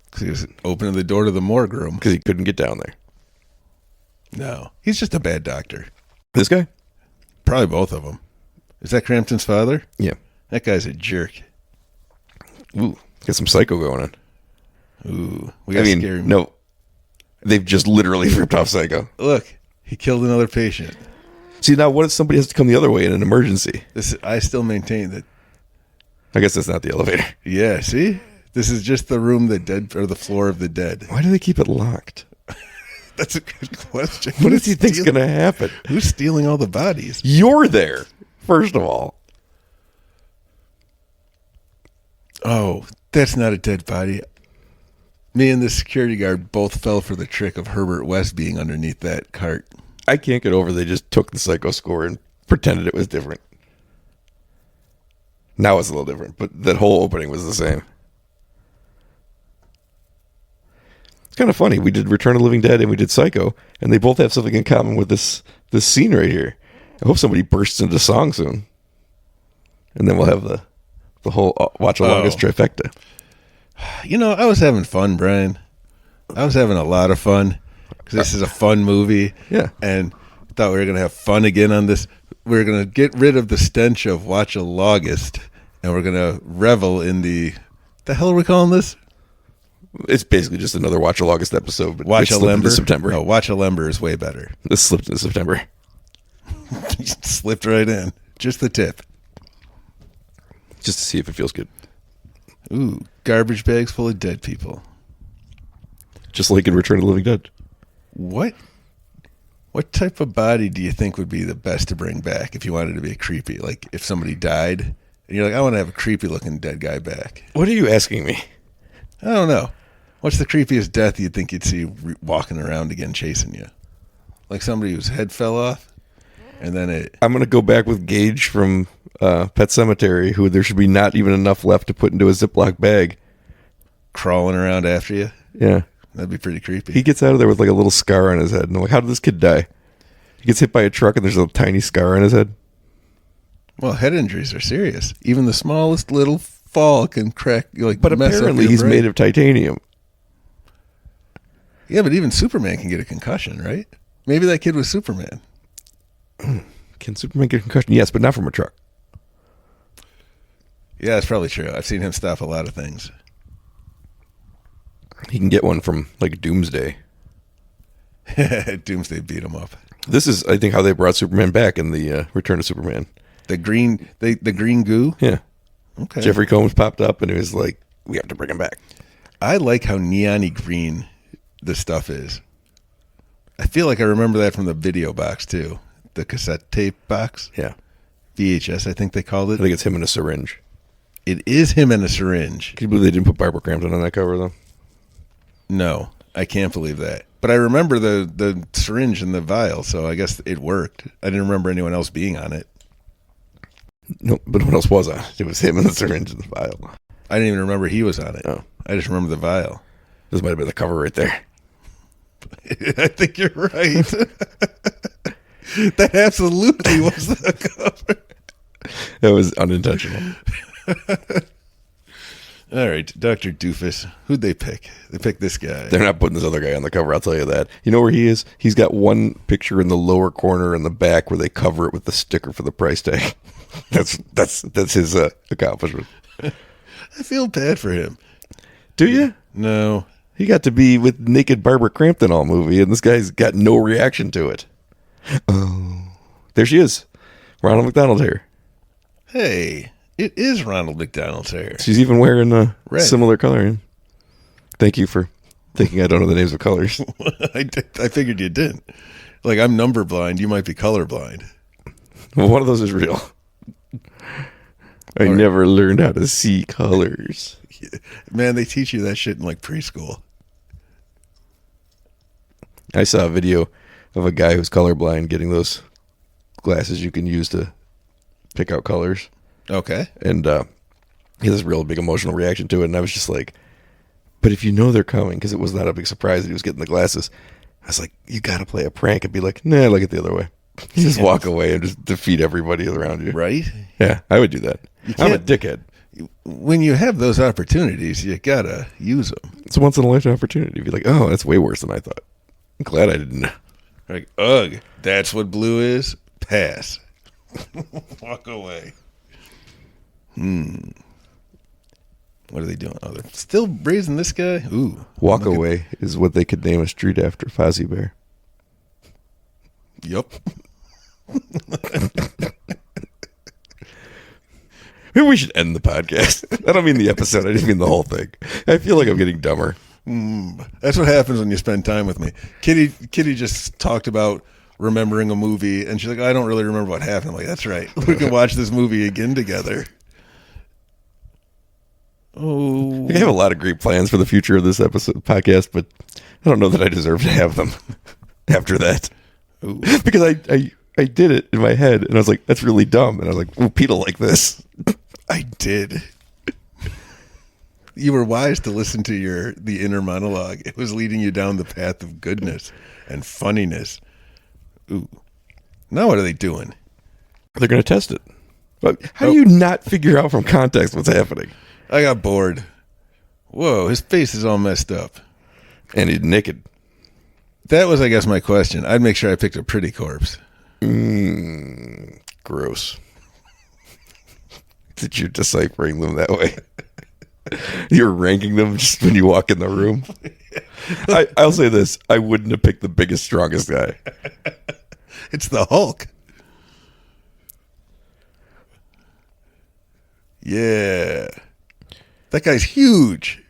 Because he was opening the door to the morgue room. Because he couldn't get down there. No, he's just a bad doctor. This guy? Probably both of them. Is that Crampton's father? Yeah. That guy's a jerk. Ooh, got some Psycho going on. Ooh, we got scary. No, they've just literally ripped off Psycho. Look, he killed another patient. See, now what if somebody has to come the other way in an emergency? I still maintain that. I guess that's not the elevator. Yeah, see? This is just the room or the floor of the dead. Why do they keep it locked? That's a good question. What does he think's going to happen? Who's stealing all the bodies? You're there, first of all. Oh, that's not a dead body. Me and the security guard both fell for the trick of Herbert West being underneath that cart. I can't get over they just took the Psycho score and pretended it was different. Now it's a little different, but that whole opening was the same. It's kind of funny. We did Return of the Living Dead and we did Psycho, and they both have something in common with this scene right here. I hope somebody bursts into song soon. And then we'll have the whole Watch-Alegust trifecta. I was having fun, Brian. I was having a lot of fun because this is a fun movie. Yeah. And thought we were going to have fun again on this. We were going to get rid of the stench of Watch-Alaugust, and we're going to revel in the hell are we calling this? It's basically just another Watch-August episode, but Watch-Alember? September. No, Watch-Alember is way better. This slipped into September. Slipped right in. Just the tip. Just to see if it feels good. Ooh, garbage bags full of dead people. Just like in Return of the Living Dead. What type of body do you think would be the best to bring back if you wanted to be creepy? Like if somebody died and you're like, I want to have a creepy looking dead guy back. What are you asking me? I don't know. What's the creepiest death you'd think you'd see walking around again chasing you? Like somebody whose head fell off and then I'm going to go back with Gage from Pet Sematary, who there should be not even enough left to put into a Ziploc bag. crawling around after you. Yeah. That'd be pretty creepy. He gets out of there with like a little scar on his head. And I'm like, how did this kid die? He gets hit by a truck and there's a tiny scar on his head. Well, head injuries are serious. Even the smallest little fall can crack. But mess apparently up your he's brain. made of titanium. Yeah, but even Superman can get a concussion, right? Maybe that kid was Superman. Can Superman get a concussion? Yes, but not from a truck. Yeah, that's probably true. I've seen him stop a lot of things. He can get one from like Doomsday. Doomsday beat him up. This is, I think, how they brought Superman back in the Return of Superman. The green goo? Yeah. Okay. Jeffrey Combs popped up and he was like, we have to bring him back. I like how neon-y green this stuff is. I feel like I remember that from the video box, too. The cassette tape box. Yeah. VHS, I think they called I it. think it's him in a syringe. It is him in a syringe. Can you believe they didn't put Barbara Crampton on that cover, though? No, I can't believe that. But I remember the syringe and the vial, so I guess it worked. I didn't remember anyone else being on it. No, but what else was on it? It was him in the syringe and the vial. I didn't even remember he was on it. Oh. I just remember the vial. This might have been the cover right there. I think you're right. That absolutely was the cover. That was unintentional. All right, Dr. Doofus. Who'd they pick? They picked this guy. They're not putting this other guy on the cover, I'll tell you that. You know where he is? He's got one picture in the lower corner in the back where they cover it with the sticker for the price tag. That's his accomplishment. I feel bad for him. Do you? No. He got to be with naked Barbara Crampton all movie, and this guy's got no reaction to it. Oh, there she is. Ronald McDonald hair. Hey, it is Ronald McDonald's hair. She's even wearing a Red. similar coloring. Thank you for thinking I don't know the names of colors. I figured you didn't. Like, I'm number blind. You might be color blind. Well, one of those is real. I never learned how to see colors. Man, they teach you that shit in like preschool. I saw a video of a guy who's colorblind getting those glasses you can use to pick out colors. Okay. And he had this real big emotional reaction to it. And I was just like, but if you know they're coming, because it was not a big surprise that he was getting the glasses, I was like, you got to play a prank and be like, nah, I like it the other way. Just walk away and just defeat everybody around you. Right? Yeah, I would do that. I'm a dickhead. When you have those opportunities, you got to use them. It's a once in a lifetime opportunity. Be like, oh, that's way worse than I thought. I'm glad I didn't. Like, ugh, that's what blue is? Pass. Walk away. What are they doing? Oh, they're still raising this guy? Ooh. Walk away is what they could name a street after Fozzie Bear. Yup. Maybe we should end the podcast. I don't mean the episode. I just mean the whole thing. I feel like I'm getting dumber. That's what happens when you spend time with me. Kitty just talked about remembering a movie, and she's like, I don't really remember what happened. I'm like, that's right. We can watch this movie again together. Oh. I have a lot of great plans for the future of this podcast, but I don't know that I deserve to have them after that. Ooh. Because I did it in my head, and I was like, that's really dumb. And I was like, well, Pete'll like this. I did. You were wise to listen to the inner monologue. It was leading you down the path of goodness and funniness. Ooh. Now what are they doing? They're going to test it. But how do you not figure out from context what's happening? I got bored. Whoa, his face is all messed up. And he's naked. That was, I guess, my question. I'd make sure I picked a pretty corpse. Gross. That you're deciphering them that way. You're ranking them just when you walk in the room. I'll say this. I wouldn't have picked the biggest, strongest guy. It's the Hulk. Yeah. That guy's huge.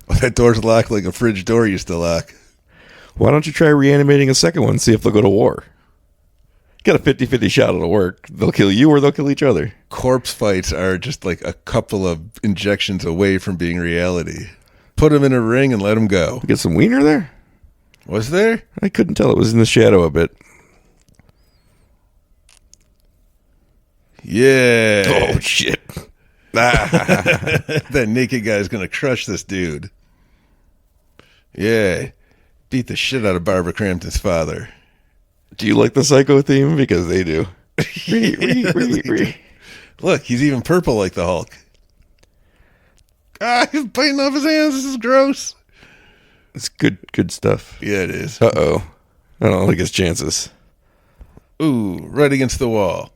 Oh, that door's locked like a fridge door used to lock. Why don't you try reanimating a second one and see if they'll go to war? Got a 50-50 shot it'll work. They'll kill you or they'll kill each other. Corpse fights are just like a couple of injections away from being reality. Put them in a ring and let them go. Get some wiener there? Was there? I couldn't tell. It was in the shadow a bit. Yeah. Oh, shit. That naked guy's going to crush this dude. Yeah. Beat the shit out of Barbara Crampton's father. Do you like the Psycho theme? Because they do. Look, he's even purple like the Hulk. Ah, he's biting off his hands. This is gross. It's good stuff. Yeah, it is. Uh-oh. I don't like his chances. Ooh, right against the wall.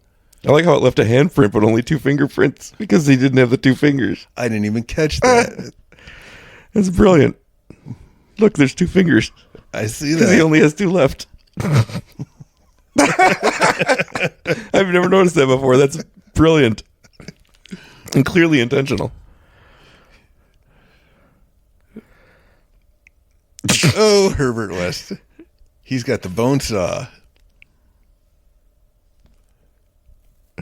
I like how it left a handprint, but only 2 fingerprints because he didn't have the 2 fingers. I didn't even catch that. That's brilliant. Look, there's 2 fingers. I see that. Because he only has 2 left. I've never noticed that before. That's brilliant. And clearly intentional. Oh, Herbert West. He's got the bone saw.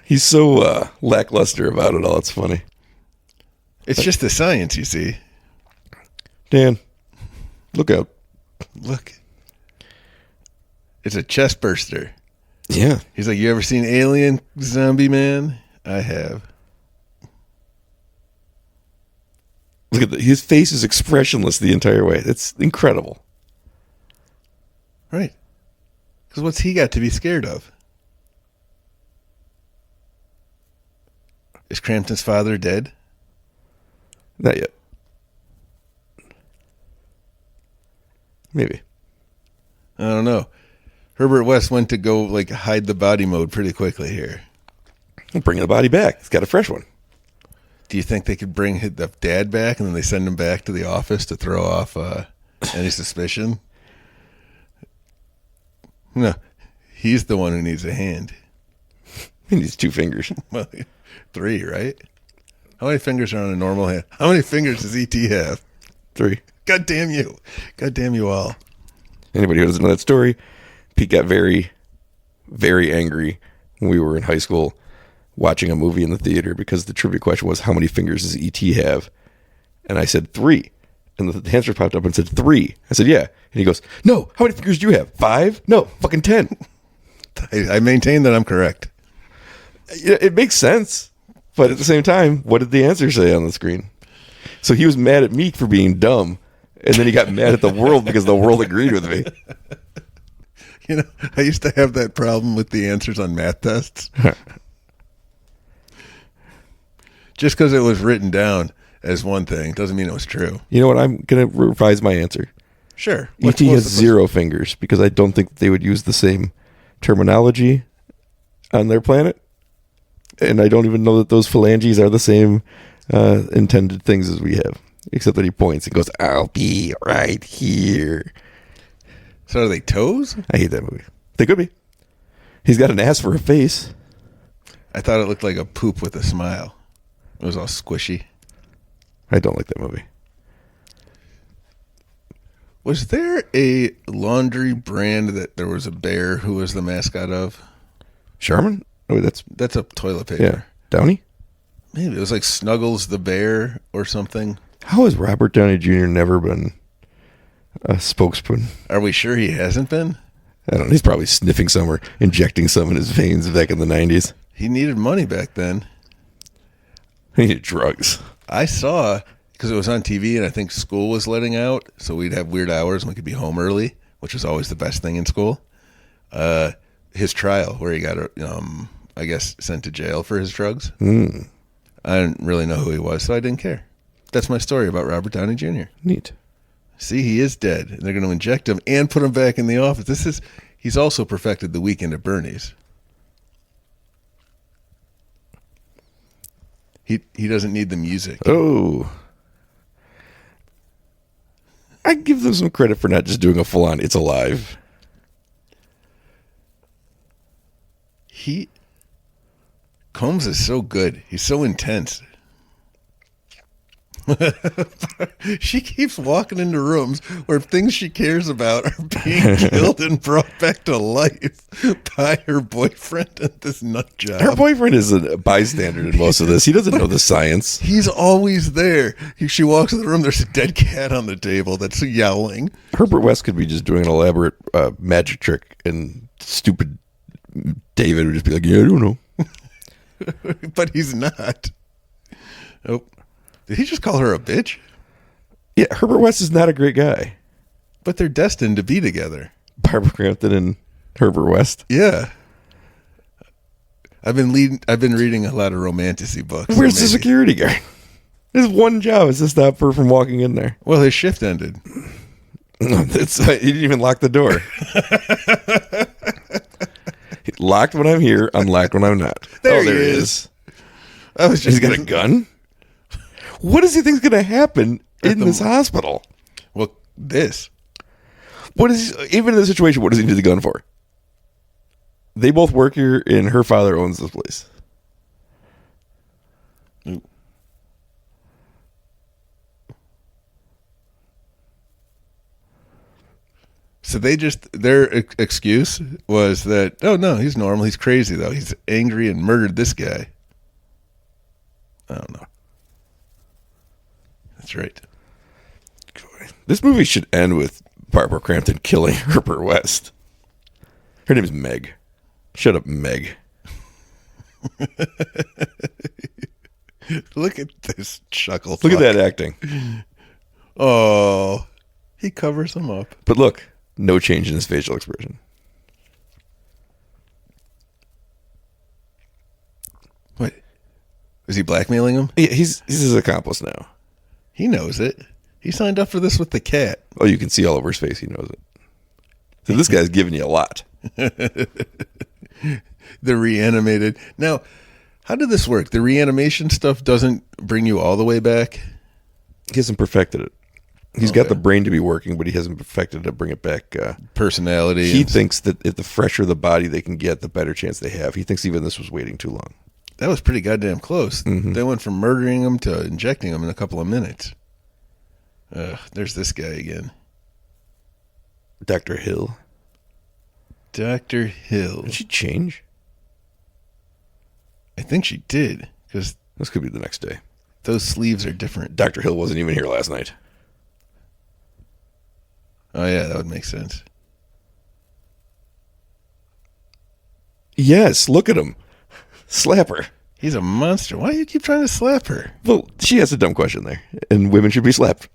He's so lackluster about it all. It's funny. It's just the science, you see. Dan, look out. Look. It's a chest burster. Yeah. He's like, you ever seen Alien, Zombie Man? I have. Look at his face is expressionless the entire way. It's incredible. Right. Because what's he got to be scared of? Is Crampton's father dead? Not yet. Maybe. I don't know. Herbert West went to go like hide the body mode pretty quickly here. I'll bring the body back. He's got a fresh one. Do you think they could bring the dad back and then they send him back to the office to throw off any suspicion? No. He's the one who needs a hand. He needs 2 fingers. Well, 3, right? How many fingers are on a normal hand? How many fingers does E.T. have? 3. God damn you. God damn you all. Anybody who doesn't know that story, Pete got very, very angry when we were in high school watching a movie in the theater because the trivia question was, how many fingers does E.T. have? And I said 3. And the answer popped up and said 3. I said, yeah. And he goes, no, how many fingers do you have? 5? No, fucking 10. I maintain that I'm correct. It makes sense. But at the same time, what did the answer say on the screen? So he was mad at me for being dumb. And then he got mad at the world because the world agreed with me. You know, I used to have that problem with the answers on math tests. Just because it was written down as one thing doesn't mean it was true. You know what? I'm going to revise my answer. Sure. E.T. has 0 fingers because I don't think they would use the same terminology on their planet. And I don't even know that those phalanges are the same intended things as we have. Except that he points and goes, I'll be right here. So are they toes? I hate that movie. They could be. He's got an ass for a face. I thought it looked like a poop with a smile. It was all squishy. I don't like that movie. Was there a laundry brand that there was a bear who was the mascot of? Charmin? Oh, That's a toilet paper. Yeah. Downey? Maybe it was like Snuggles the bear or something. How has Robert Downey Jr. never been a spokesman? Are we sure he hasn't been? I don't know. He's probably sniffing some or injecting some in his veins back in the 90s. He needed money back then. He needed drugs. I saw, because it was on TV and I think school was letting out, so we'd have weird hours and we could be home early, which was always the best thing in school. His trial where he got, I guess, sent to jail for his drugs. I didn't really know who he was, so I didn't care. That's my story about Robert Downey Jr. Neat. See, he is dead. And they're going to inject him and put him back in the office. He's also perfected The Weekend at Bernie's. He doesn't need the music. Oh. I give them some credit for not just doing a full-on It's Alive. Combs is so good. He's so intense. She keeps walking into rooms where things she cares about are being killed and brought back to life by her boyfriend at this nut job. Her boyfriend is a bystander in most of this. He doesn't know the science. He's always there. She walks in the room, there's a dead cat on the table that's yowling. Herbert West could be just doing an elaborate magic trick, and stupid David would just be like, yeah, I don't know. But he's not. Oh. Did he just call her a bitch? Yeah, Herbert West is not a great guy. But they're destined to be together. Barbara Crampton and Herbert West. Yeah. I've been reading a lot of romanticy books. Where's the security guard? His one job is to stop her from walking in there. Well, his shift ended. He didn't even lock the door. Locked when I'm here, unlocked when I'm not. There he is. He's got a gun? What does he think's going to happen in this hospital? Well, this. Even in this situation, what does he need the gun for? They both work here, and her father owns this place. Ooh. So their excuse was that, oh no, he's normal. He's crazy though. He's angry and murdered this guy. I don't know. That's right. This movie should end with Barbara Crampton killing Herbert West. Her name is Meg. Shut up, Meg. Look at this chuckle. Look at that acting. Oh, he covers him up. But look, no change in his facial expression. What? Is he blackmailing him? Yeah, he's his accomplice now. He knows it. He signed up for this with the cat. Oh, you can see all over his face. He knows it. So this guy's giving you a lot. The Re-Animated. Now, how did this work? The reanimation stuff doesn't bring you all the way back? He hasn't perfected it. He's got the brain to be working, but he hasn't perfected it to bring it back. Personality. He thinks that if the fresher the body they can get, the better chance they have. He thinks even this was waiting too long. That was pretty goddamn close. Mm-hmm. They went from murdering him to injecting him in a couple of minutes. There's this guy again. Dr. Hill. Dr. Hill. Did she change? I think she did, because This could be the next day. those sleeves are different. Dr. Hill wasn't even here last night. Oh, yeah, that would make sense. Yes, look at him. Slap her. He's a monster. Why do you keep trying to slap her? Well, she has a dumb question there, and women should be slapped.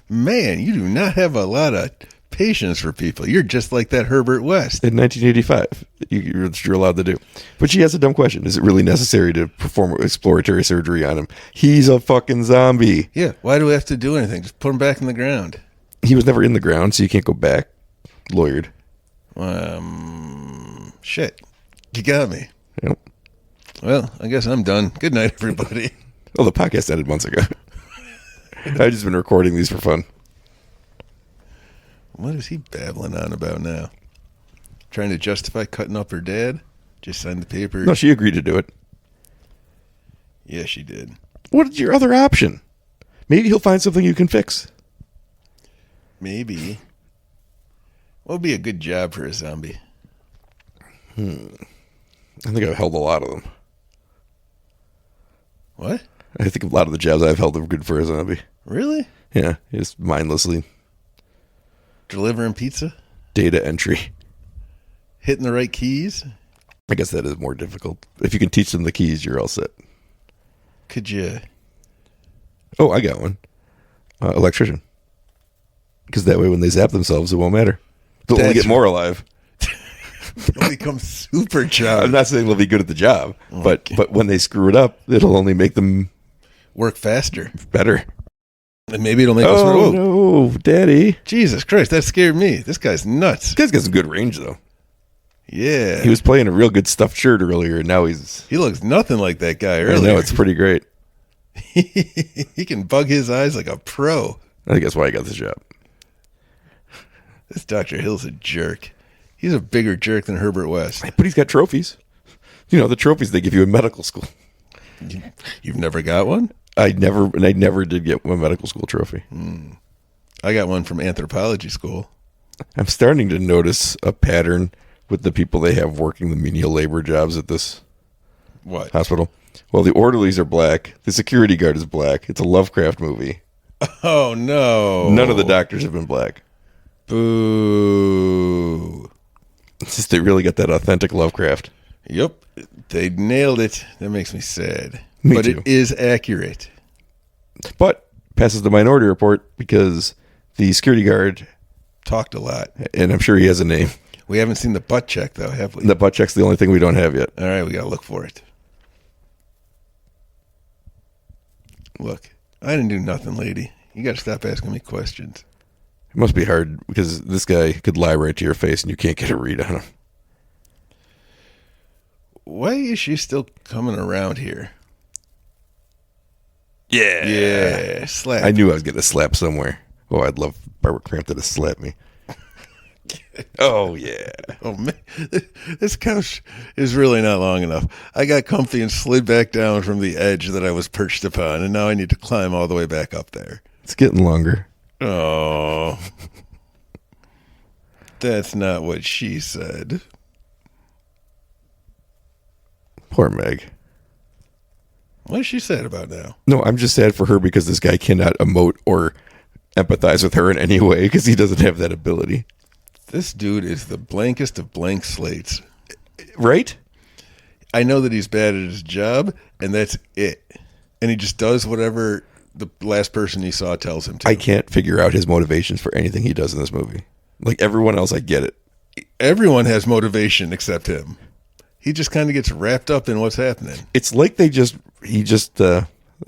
Man, you do not have a lot of patience for people. You're just like that Herbert West. In 1985, you're allowed to do. But she has a dumb question. Is it really necessary to perform exploratory surgery on him? He's a fucking zombie. Yeah, why do we have to do anything? Just put him back in the ground. He was never in the ground, so you can't go back. Lawyered. Shit. You got me. Yep. Well, I guess I'm done. Good night, everybody. Oh, the podcast ended months ago. I've just been recording these for fun. What is he babbling on about now? Trying to justify cutting up her dad? Just sign the paper. No, she agreed to do it. Yeah, she did. What is your other option? Maybe he'll find something you can fix. Maybe. What would be a good job for a zombie? I think I've held a lot of them. What? I think a lot of the jobs I've held are good for a zombie. Really? Yeah, just mindlessly. Delivering pizza? Data entry. Hitting the right keys? I guess that is more difficult. If you can teach them the keys, you're all set. Could you? Oh, I got one. Electrician. Because that way when they zap themselves, it won't matter. They'll only get more alive. They'll become supercharged. I'm not saying they'll be good at the job, but when they screw it up, it'll only make them work faster. Better. And maybe it'll make us... Oh, no, Daddy. Jesus Christ, that scared me. This guy's nuts. This guy's got some good range, though. Yeah. He was playing a real good stuffed shirt earlier, and now He looks nothing like that guy earlier. I know, it's pretty great. He can bug his eyes like a pro. I think that's why I got this job. This Dr. Hill's a jerk. He's a bigger jerk than Herbert West. But he's got trophies. You know, the trophies they give you in medical school. You've never got one? I never did get a medical school trophy. I got one from anthropology school. I'm starting to notice a pattern with the people they have working the menial labor jobs at this hospital. Well, the orderlies are black. The security guard is black. It's a Lovecraft movie. Oh, no. None of the doctors have been black. Boo. It's just they really got that authentic Lovecraft. Yep. They nailed it. That makes me sad. Me but too. it is accurate. But passes the minority report because the security guard Talked a lot. and I'm sure he has a name. We haven't seen the butt check, though, have we? The butt check's the only thing we don't have yet. All right, we got to look for it. Look, I didn't do nothing, lady. You got to stop asking me questions. It must be hard because this guy could lie right to your face and you can't get a read on him. Why is she still coming around here? Yeah. Slap. I knew I was getting a slap somewhere. Oh, I'd love Barbara Crampton to slap me. Oh, yeah. Oh, man. This couch is really not long enough. I got comfy and slid back down from the edge that I was perched upon, and now I need to climb all the way back up there. It's getting longer. Oh. That's not what she said. Poor Meg. What has she said about now? No, I'm just sad for her because this guy cannot emote or empathize with her in any way because he doesn't have that ability. This dude is the blankest of blank slates. Right? I know that he's bad at his job, and that's it. And he just does whatever the last person he saw tells him to. I can't figure out his motivations for anything he does in this movie. Like everyone else, I get it. Everyone has motivation except him. He just kind of gets wrapped up in what's happening. It's like I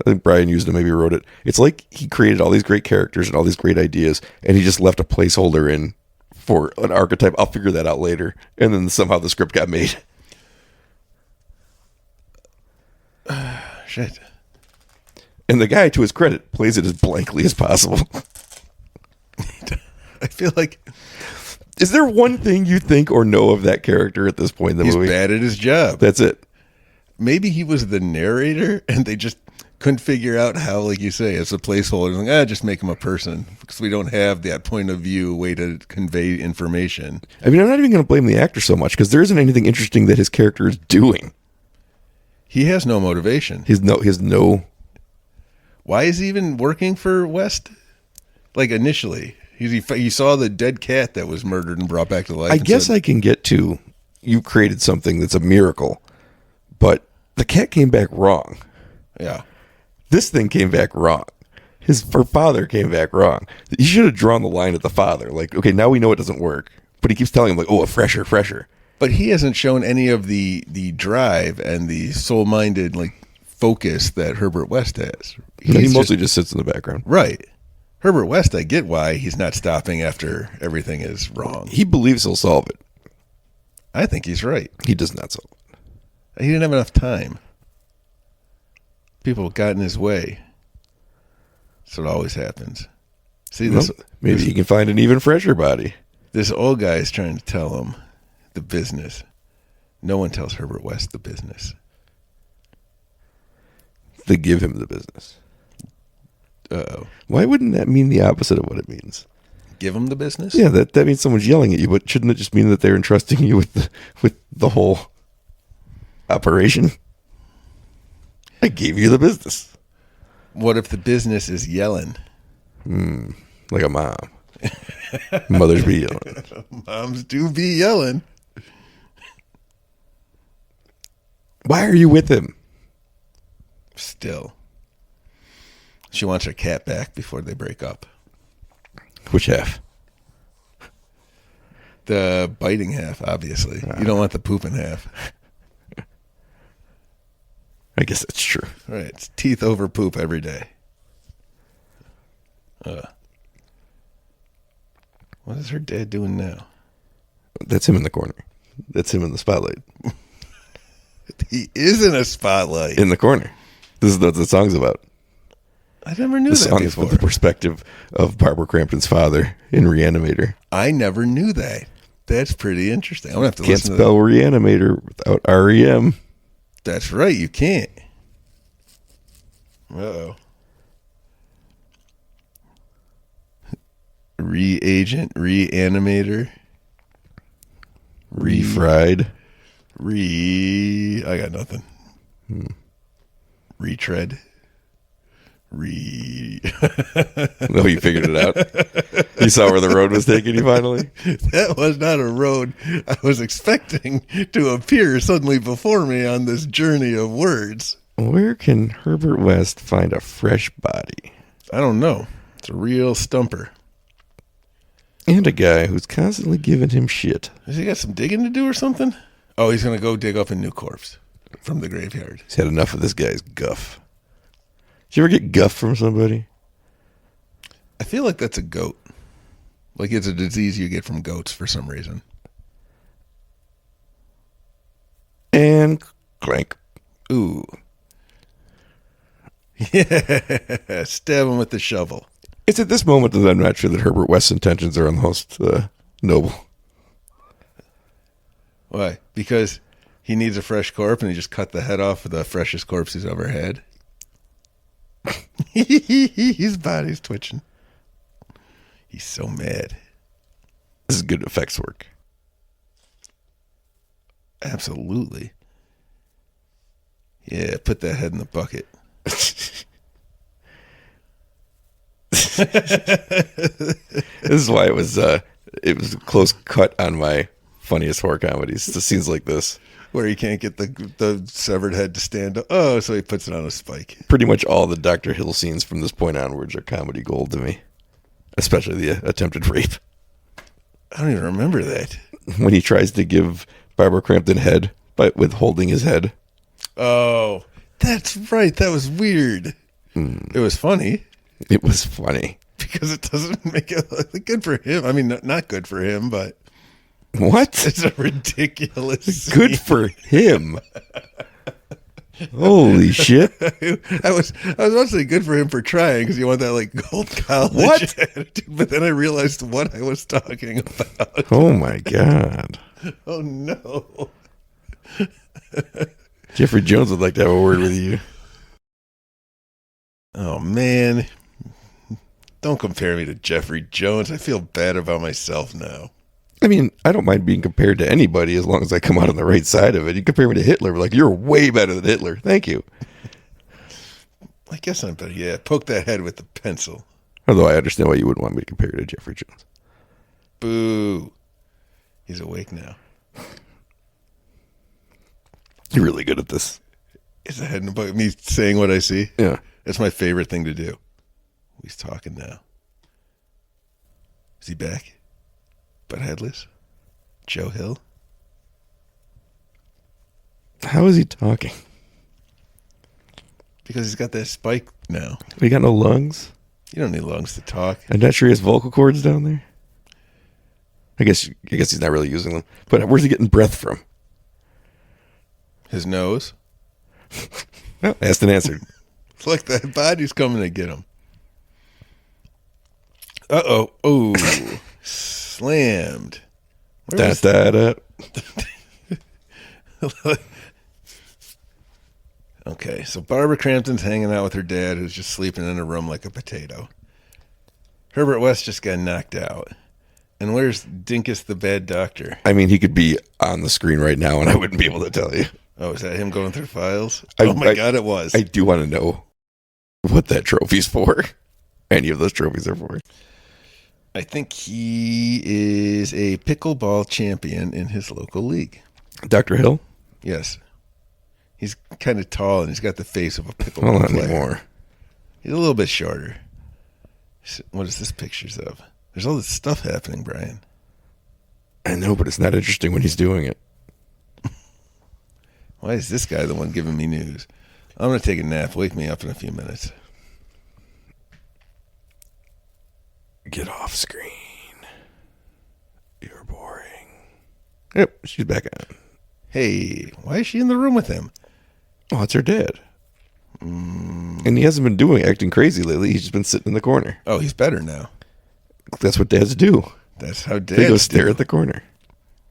think Brian used it, maybe wrote it. It's like he created all these great characters and all these great ideas, and he just left a placeholder in for an archetype. I'll figure that out later. And then somehow the script got made. Shit. And the guy, to his credit, plays it as blankly as possible. I feel like Is there one thing you think or know of that character at this point in the he's movie? bad at his job. That's it. Maybe he was the narrator and they just couldn't figure out how, like you say, as a placeholder, like, just make him a person because we don't have that point of view way to convey information. I mean, I'm not even going to blame the actor so much because there isn't anything interesting that his character is doing. He has no motivation. His no. Why is he even working for West? Like initially, he saw the dead cat that was murdered and brought back to life. I guess I can get to you created something that's a miracle, but the cat came back wrong. Yeah. This thing came back wrong. Her father came back wrong. You should have drawn the line at the father. Like, okay, now we know it doesn't work. But he keeps telling him, like, oh, fresher. But he hasn't shown any of the drive and the soul-minded like focus that Herbert West has. He mostly just sits in the background. Right. Herbert West, I get why he's not stopping after everything is wrong. He believes he'll solve it. I think he's right. He does not solve it. He didn't have enough time. People got in his way. So it always happens. See, Maybe he can find an even fresher body. This old guy is trying to tell him the business. No one tells Herbert West the business. They give him the business. Uh-oh. Why wouldn't that mean the opposite of what it means? Give him the business? Yeah, that means someone's yelling at you, but shouldn't it just mean that they're entrusting you with the whole operation? I gave you the business. What if the business is yelling? Like a mom. Mothers be yelling. Moms do be yelling. Why are you with him? Still. She wants her cat back before they break up. Which half? The biting half, obviously. You don't want the pooping half. I guess that's true. Right. It's teeth over poop every day. What is her dad doing now? That's him in the corner. That's him in the spotlight. He is in a spotlight. In the corner. This is what the song's about. I never knew The that song is before. from the perspective of Barbara Crampton's father in Re-Animator. I never knew that. That's pretty interesting. I'm going to have to Can't listen to spell Re-Animator without R-E-M. that. That's right. You can't. Uh-oh. Reagent, Re-Animator, Refried. I got nothing. Retread. Oh, you figured it out? You saw where the road was taking you finally? That was not a road I was expecting to appear suddenly before me on this journey of words. Where can Herbert West find a fresh body? I don't know. It's a real stumper. And a guy who's constantly giving him shit. Has he got some digging to do or something? Oh, he's going to go dig up a new corpse from the graveyard. He's had enough of this guy's guff. Did you ever get guff from somebody? I feel like that's a goat. Like it's a disease you get from goats for some reason. And clank. Ooh. Yeah. Stab him with the shovel. It's at this moment that I'm not sure that Herbert West's intentions are the most noble. Why? Because he needs a fresh corpse and he just cut the head off of the freshest corpse he's ever had. His body's twitching. He's so mad. This is good effects work. Absolutely. Yeah, put that head in the bucket. This is why it was a close cut on my funniest horror comedies. The scenes like this. Where he can't get the severed head to stand up. Oh, so he puts it on a spike. Pretty much all the Dr. Hill scenes from this point onwards are comedy gold to me. Especially the attempted rape. I don't even remember that. When he tries to give Barbara Crampton head by withholding his head. Oh, that's right. That was weird. It was funny. It was funny. Because it doesn't make it look good for him. I mean, not good for him, but... What? It's a ridiculous Good for him. Holy shit. I was about to say good for him for trying because you want that like gold college What? attitude, but then I realized what I was talking about. Oh my God. Oh no. Jeffrey Jones would like to have a word with you. Oh man. Don't compare me to Jeffrey Jones. I feel bad about myself now. I mean, I don't mind being compared to anybody as long as I come out on the right side of it. You compare me to Hitler, like, you're way better than Hitler. Thank you. I guess I'm better. Yeah, poke that head with the pencil. Although I understand why you wouldn't want me to compare you to Jeffrey Jones. Boo. He's awake now. You're really good at this. Is the head in the bucket? Me saying what I see? Yeah. That's my favorite thing to do. He's talking now. Is he back? But headless? Joe Hill? How is he talking? Because he's got that spike now. We got no lungs? You don't need lungs to talk. I'm not sure he has vocal cords down there. I guess he's not really using them. But where's he getting breath from? His nose? Well, asked and answered. It's like that body's coming to get him. Uh-oh. Oh. Slammed. Da, da, da. Okay, so Barbara Crampton's hanging out with her dad, who's just sleeping in a room like a potato. Herbert West just got knocked out. And where's Dinkus the bad doctor? I mean, he could be on the screen right now, and I wouldn't be able to tell you. Oh, is that him going through files? God, it was. I do want to know what that trophy's for. Any of those trophies are for. I think he is a pickleball champion in his local league. Dr. Hill? Yes. He's kind of tall, and he's got the face of a Well, pickleball not player. anymore. He's a little bit shorter. What is this pictures of? There's all this stuff happening, Brian. I know, but it's not interesting when he's doing it. Why is this guy the one giving me news? I'm going to take a nap. Wake me up in a few minutes. Get off screen. You're boring. Yep, she's back on. Hey, why is she in the room with him? Oh, it's her dad. And he hasn't been acting crazy lately. He's just been sitting in the corner. Oh, he's better now. That's what dads do. That's how dads They go stare do. at the corner.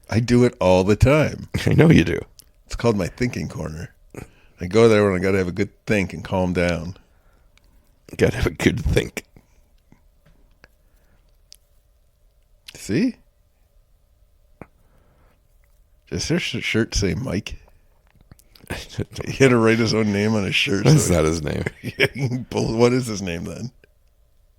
I do it all the time. I know you do. It's called my thinking corner. I go there when I got to have a good think and calm down. Gotta have a good think. See? Does her shirt say Mike? He had to write his own name on his shirt. That's not his name. What is his name then?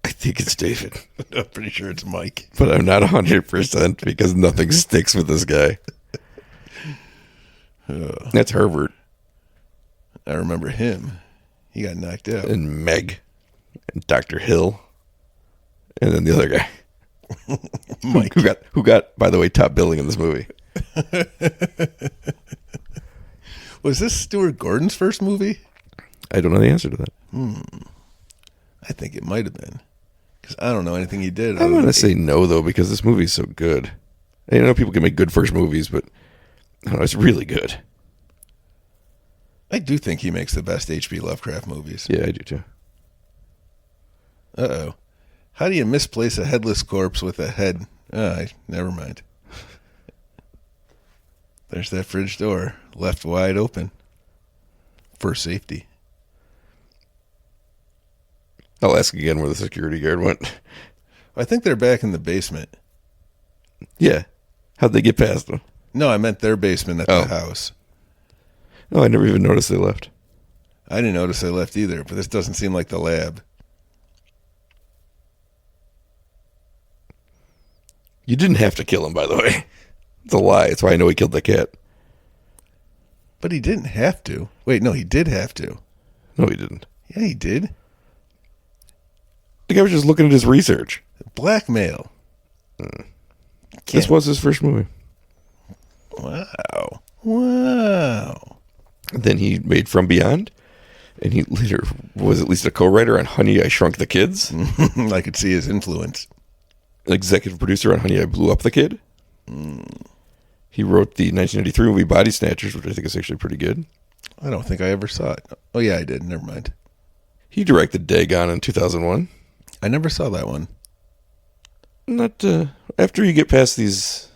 I think it's David. I'm pretty sure it's Mike. But I'm not 100% because nothing sticks with this guy. That's Herbert. I remember him. He got knocked out. And Meg. And Dr. Hill. And then the other guy. Mike. Who got, by the way, top billing in this movie. Was this Stuart Gordon's first movie? I don't know the answer to that. I think it might have been. Because I don't know anything he did. I'm going to say no, though, because this movie's so good. I know people can make good first movies, but I don't know, it's really good. I do think he makes the best H.P. Lovecraft movies. Yeah, I do, too. Uh-oh. How do you misplace a headless corpse with a head? Never mind. There's that fridge door, left wide open for safety. I'll ask again where the security guard went. I think they're back in the basement. Yeah. How'd they get past them? No, I meant their basement at the house. Oh, I never even noticed they left. I didn't notice they left either, but this doesn't seem like the lab. You didn't have to kill him, by the way. It's a lie. That's why I know he killed the cat. But he didn't have to. Wait, no, he did have to. No, he didn't. Yeah, he did. The guy was just looking at his research. Blackmail. This was his first movie. Wow. Then he made From Beyond, and he later was at least a co-writer on Honey, I Shrunk the Kids. I could see his influence. Executive producer on Honey, I Blew Up the Kid. He wrote the 1993 movie Body Snatchers, which I think is actually pretty good. I don't think I ever saw it. Oh, yeah, I did. Never mind. He directed Dagon in 2001. I never saw that one. Not after you get past these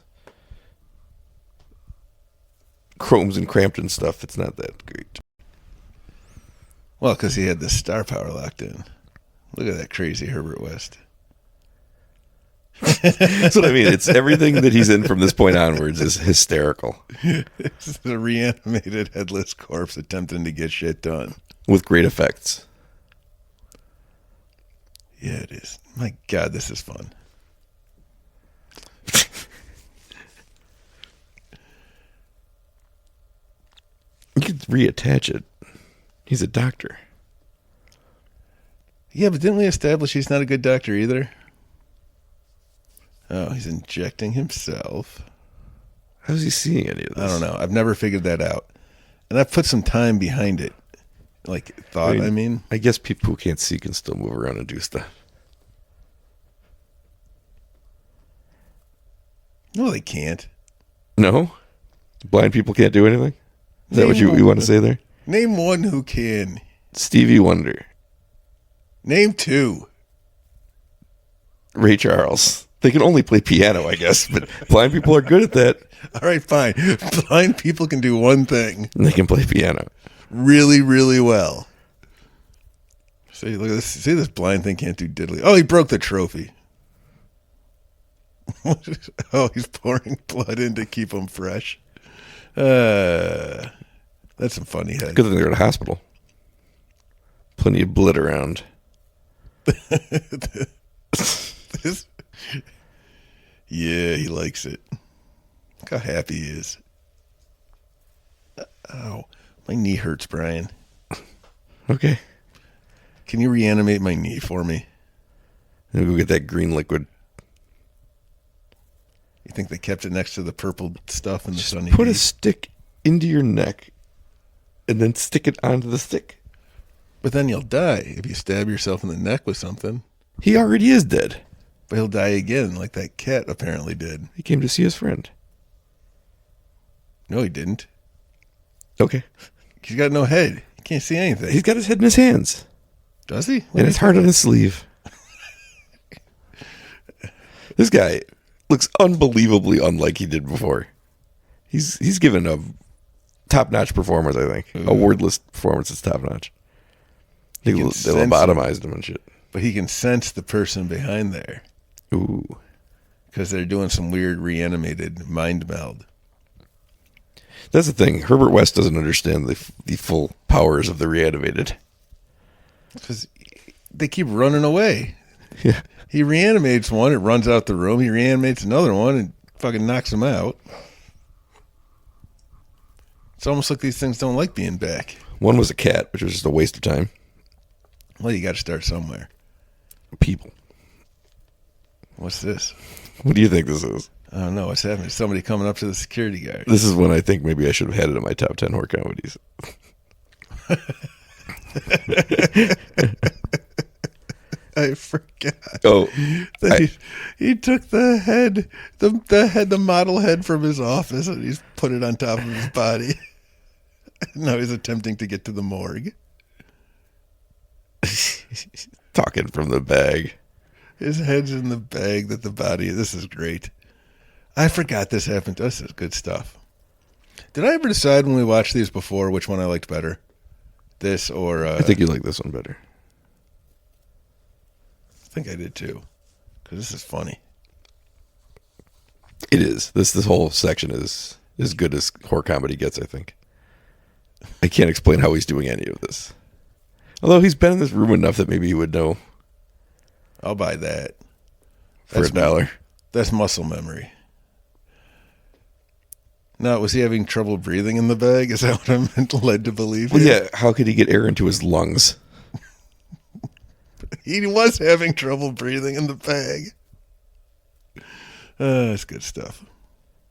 Chromes and Crampton stuff, it's not that great. Well, because he had the star power locked in. Look at that crazy Herbert West. That's what I mean. It's everything that he's in from this point onwards is hysterical. It's a reanimated headless corpse attempting to get shit done. With great effects. Yeah, it is. My God, this is fun. You could reattach it. He's a doctor. Yeah, but didn't we establish he's not a good doctor either? Oh, he's injecting himself. How's he seeing any of this? I don't know. I've never figured that out. And I've put some time behind it. Like, thought, I mean. I guess people who can't see can still move around and do stuff. No, they can't. No? Blind people can't do anything? Is that what you want to say there? Name one who can. Stevie Wonder. Name two. Ray Charles. They can only play piano, I guess, but blind people are good at that. All right, fine. Blind people can do one thing. And they can play piano. Really, really well. See, look at this. See, this blind thing can't do diddly. Oh, he broke the trophy. Oh, he's pouring blood in to keep him fresh. That's some funny head. Good thing they're at a hospital. Plenty of blood around. Yeah, he likes it. Look how happy he is. Ow. My knee hurts, Brian. Okay. Can you reanimate my knee for me? Then go get that green liquid. You think they kept it next to the purple stuff in the sunny Put a days? stick into your neck and then stick it onto the stick. But then you'll die if you stab yourself in the neck with something. He already is dead. But he'll die again, like that cat apparently did. He came to see his friend. No, he didn't. Okay. He's got no head. He can't see anything. He's got his head in his hands. Does he? And his heart on his sleeve. This guy looks unbelievably unlike he did before. He's given a top-notch performance, I think. A wordless performance is top-notch. They lobotomized him and shit. But he can sense the person behind there. Ooh. Because they're doing some weird reanimated mind meld. That's the thing. Herbert West doesn't understand the full powers of the reanimated. Because they keep running away. Yeah. He reanimates one, it runs out the room. He reanimates another one and fucking knocks him out. It's almost like these things don't like being back. One was a cat, which was just a waste of time. Well, you got to start somewhere. People. What's this? What do you think this is? I don't know. What's happening? Somebody coming up to the security guard. This is when I think maybe I should have had it in my top 10 horror comedies. I forgot. Oh, he took the model head from his office and he's put it on top of his body. Now he's attempting to get to the morgue. talking from the bag. His head's in the bag that the body. This is great. I forgot this happened. This is good stuff. Did I ever decide when we watched these before which one I liked better? This or... I think you like this one better. I think I did too. Because this is funny. It is. This whole section is as good as horror comedy gets, I think. I can't explain how he's doing any of this. Although he's been in this room enough that maybe he would know. I'll buy that. For $1. That's muscle memory. Now, was he having trouble breathing in the bag? Is that what I'm led to believe? Well, yeah. How could he get air into his lungs? He was having trouble breathing in the bag. That's good stuff.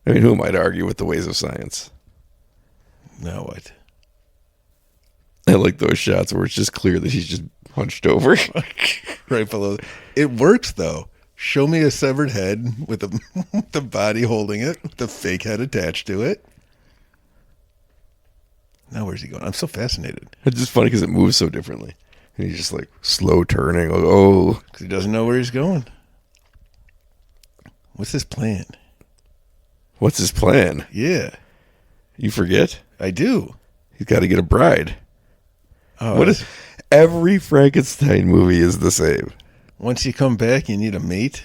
I mean, who am I to argue with the ways of science? Now what? I like those shots where it's just clear that he's just hunched over. Right below. It works, though. Show me a severed head with the body holding it, with the fake head attached to it. Now where's he going? I'm so fascinated. It's just funny because it moves so differently. And he's just like slow turning. Like, oh. Because he doesn't know where he's going. What's his plan? What's his plan? Yeah. You forget? I do. He's got to get a bride. Oh, What is every Frankenstein movie is the same. Once you come back, you need a mate?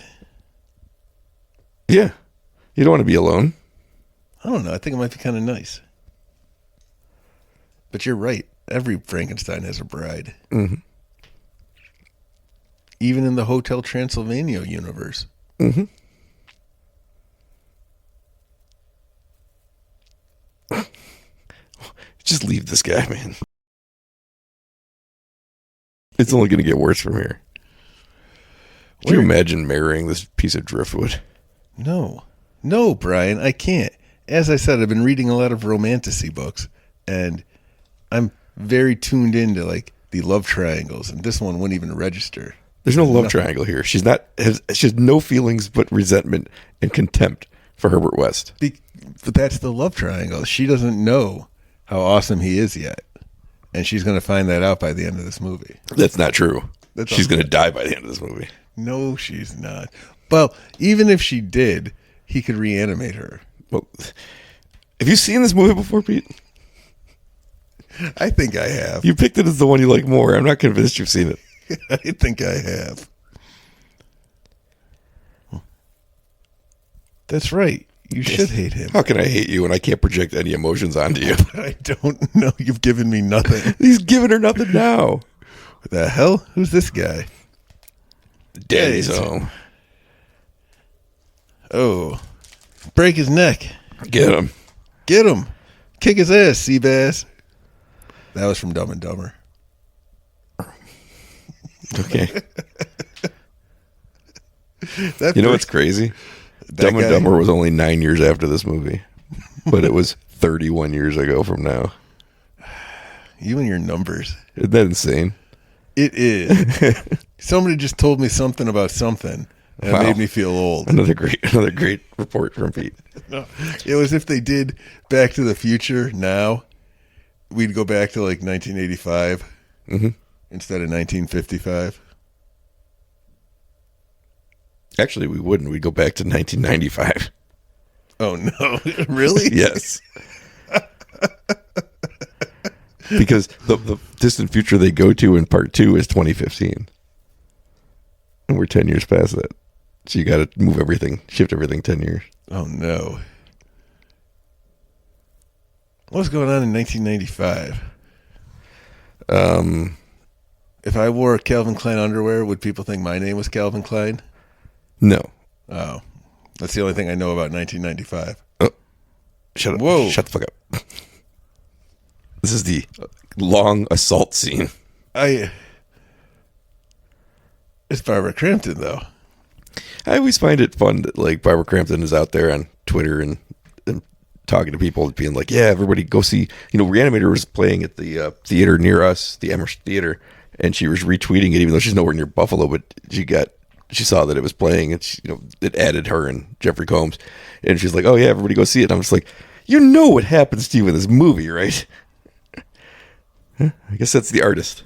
Yeah. You don't want to be alone. I don't know. I think it might be kind of nice. But you're right. Every Frankenstein has a bride. Mm-hmm. Even in the Hotel Transylvania universe. Mm-hmm. Just leave this guy, man. It's only going to get worse from here. Can you imagine marrying this piece of driftwood? No. No, Brian, I can't. As I said, I've been reading a lot of romantasy books, and I'm very tuned into, like, the love triangles, and this one wouldn't even register. There's no love triangle here. She has no feelings but resentment and contempt for Herbert West. But that's the love triangle. She doesn't know how awesome he is yet, and she's going to find that out by the end of this movie. That's not true. She's going to awesome. die by the end of this movie. No, she's not. Well, even if she did, he could reanimate her. Well, have you seen this movie before, Pete? I think I have. You picked it as the one you like more. I'm not convinced you've seen it. I think I have. That's right. You should hate him. How can I hate you when I can't project any emotions onto you? I don't know. You've given me nothing. He's giving her nothing now. What the hell? Who's this guy? Daddy's home. Oh. Break his neck. Get him. Get him. Kick his ass, Seabass. That was from Dumb and Dumber. Okay. You know what's crazy? Dumb and Dumber was only 9 years after this movie, but it was 31 years ago from now. You and your numbers. Isn't that insane? It is. Somebody just told me something about something. And Wow. It made me feel old. Another great report from Pete. No, it was if they did Back to the Future now, we'd go back to like 1985 instead of 1955. Actually, we wouldn't. We'd go back to 1995. Oh, no. Really? Yes. Because the distant future they go to in part 2 is 2015. And we're 10 years past that. So you got to move everything, shift everything 10 years. Oh, no. What was going on in 1995? If I wore Calvin Klein underwear, would people think my name was Calvin Klein? No. Oh. That's the only thing I know about 1995. Oh, shut up. Whoa. Shut the fuck up. This is the long assault scene. It's Barbara Crampton, though. I always find it fun that like Barbara Crampton is out there on Twitter and talking to people, being like, "Yeah, everybody go see." Re-Animator was playing at the theater near us, the Amherst Theater, and she was retweeting it, even though she's nowhere near Buffalo. But she saw that it was playing, and it added her and Jeffrey Combs, and she's like, "Oh yeah, everybody go see it." And I'm just like, "You know what happens to you in this movie, right?" I guess that's the artist.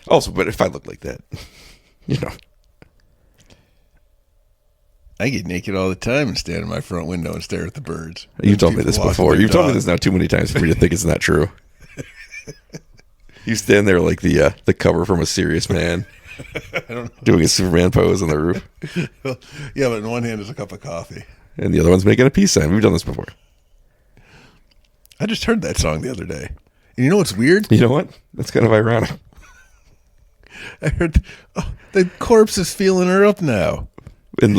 Also, but if I look like that, I get naked all the time and stand in my front window and stare at the birds. You told me this before. You've told me this now. now too many times for me to think it's not true. You stand there like the cover from A Serious Man, doing a Superman pose on the roof, Yeah, but in one hand is a cup of coffee. and the other one's making a peace sign. We've done this before. I just heard that song the other day. And you know what's weird? You know what? That's kind of ironic. I heard the corpse is feeling her up now. And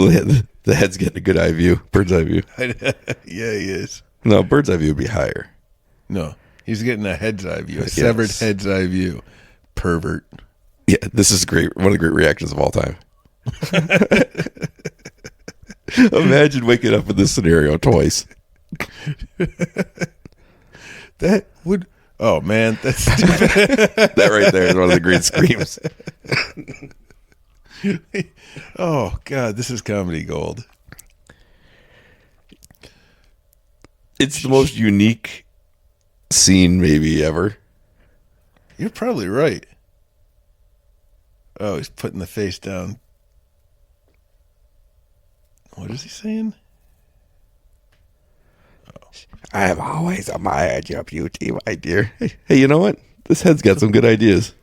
the head's getting a good eye view, bird's eye view. Yeah, he is. No, bird's eye view would be higher. No, he's getting a head's eye view, a Yes. severed head's eye view. Pervert. Yeah, this is great. One of the great reactions of all time. Imagine waking up in this scenario twice. That would. Oh man, that's stupid. That right there is one of the great screams. Oh God, this is comedy gold. It's the most unique scene maybe ever. You're probably right. Oh, he's putting the face down. What is he saying? I am always admired your beauty, my dear. Hey, you know what? This head's got some good ideas.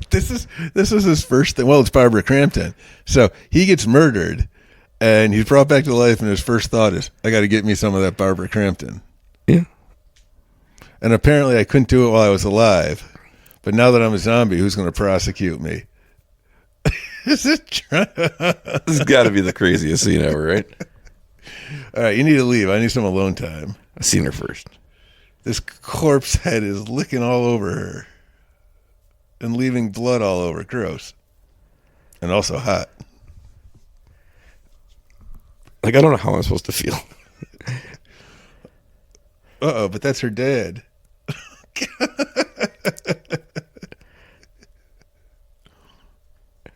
This is his first thing. Well, it's Barbara Crampton. So he gets murdered, and he's brought back to life, and his first thought is, I got to get me some of that Barbara Crampton. Yeah. And apparently I couldn't do it while I was alive. But now that I'm a zombie, who's going to prosecute me? Is it true? This has got to be the craziest scene ever, right? All right, you need to leave. I need some alone time. I've seen her first. This corpse head is licking all over her and leaving blood all over. Gross. And also hot. Like, I don't know how I'm supposed to feel. Uh-oh, but that's her dad.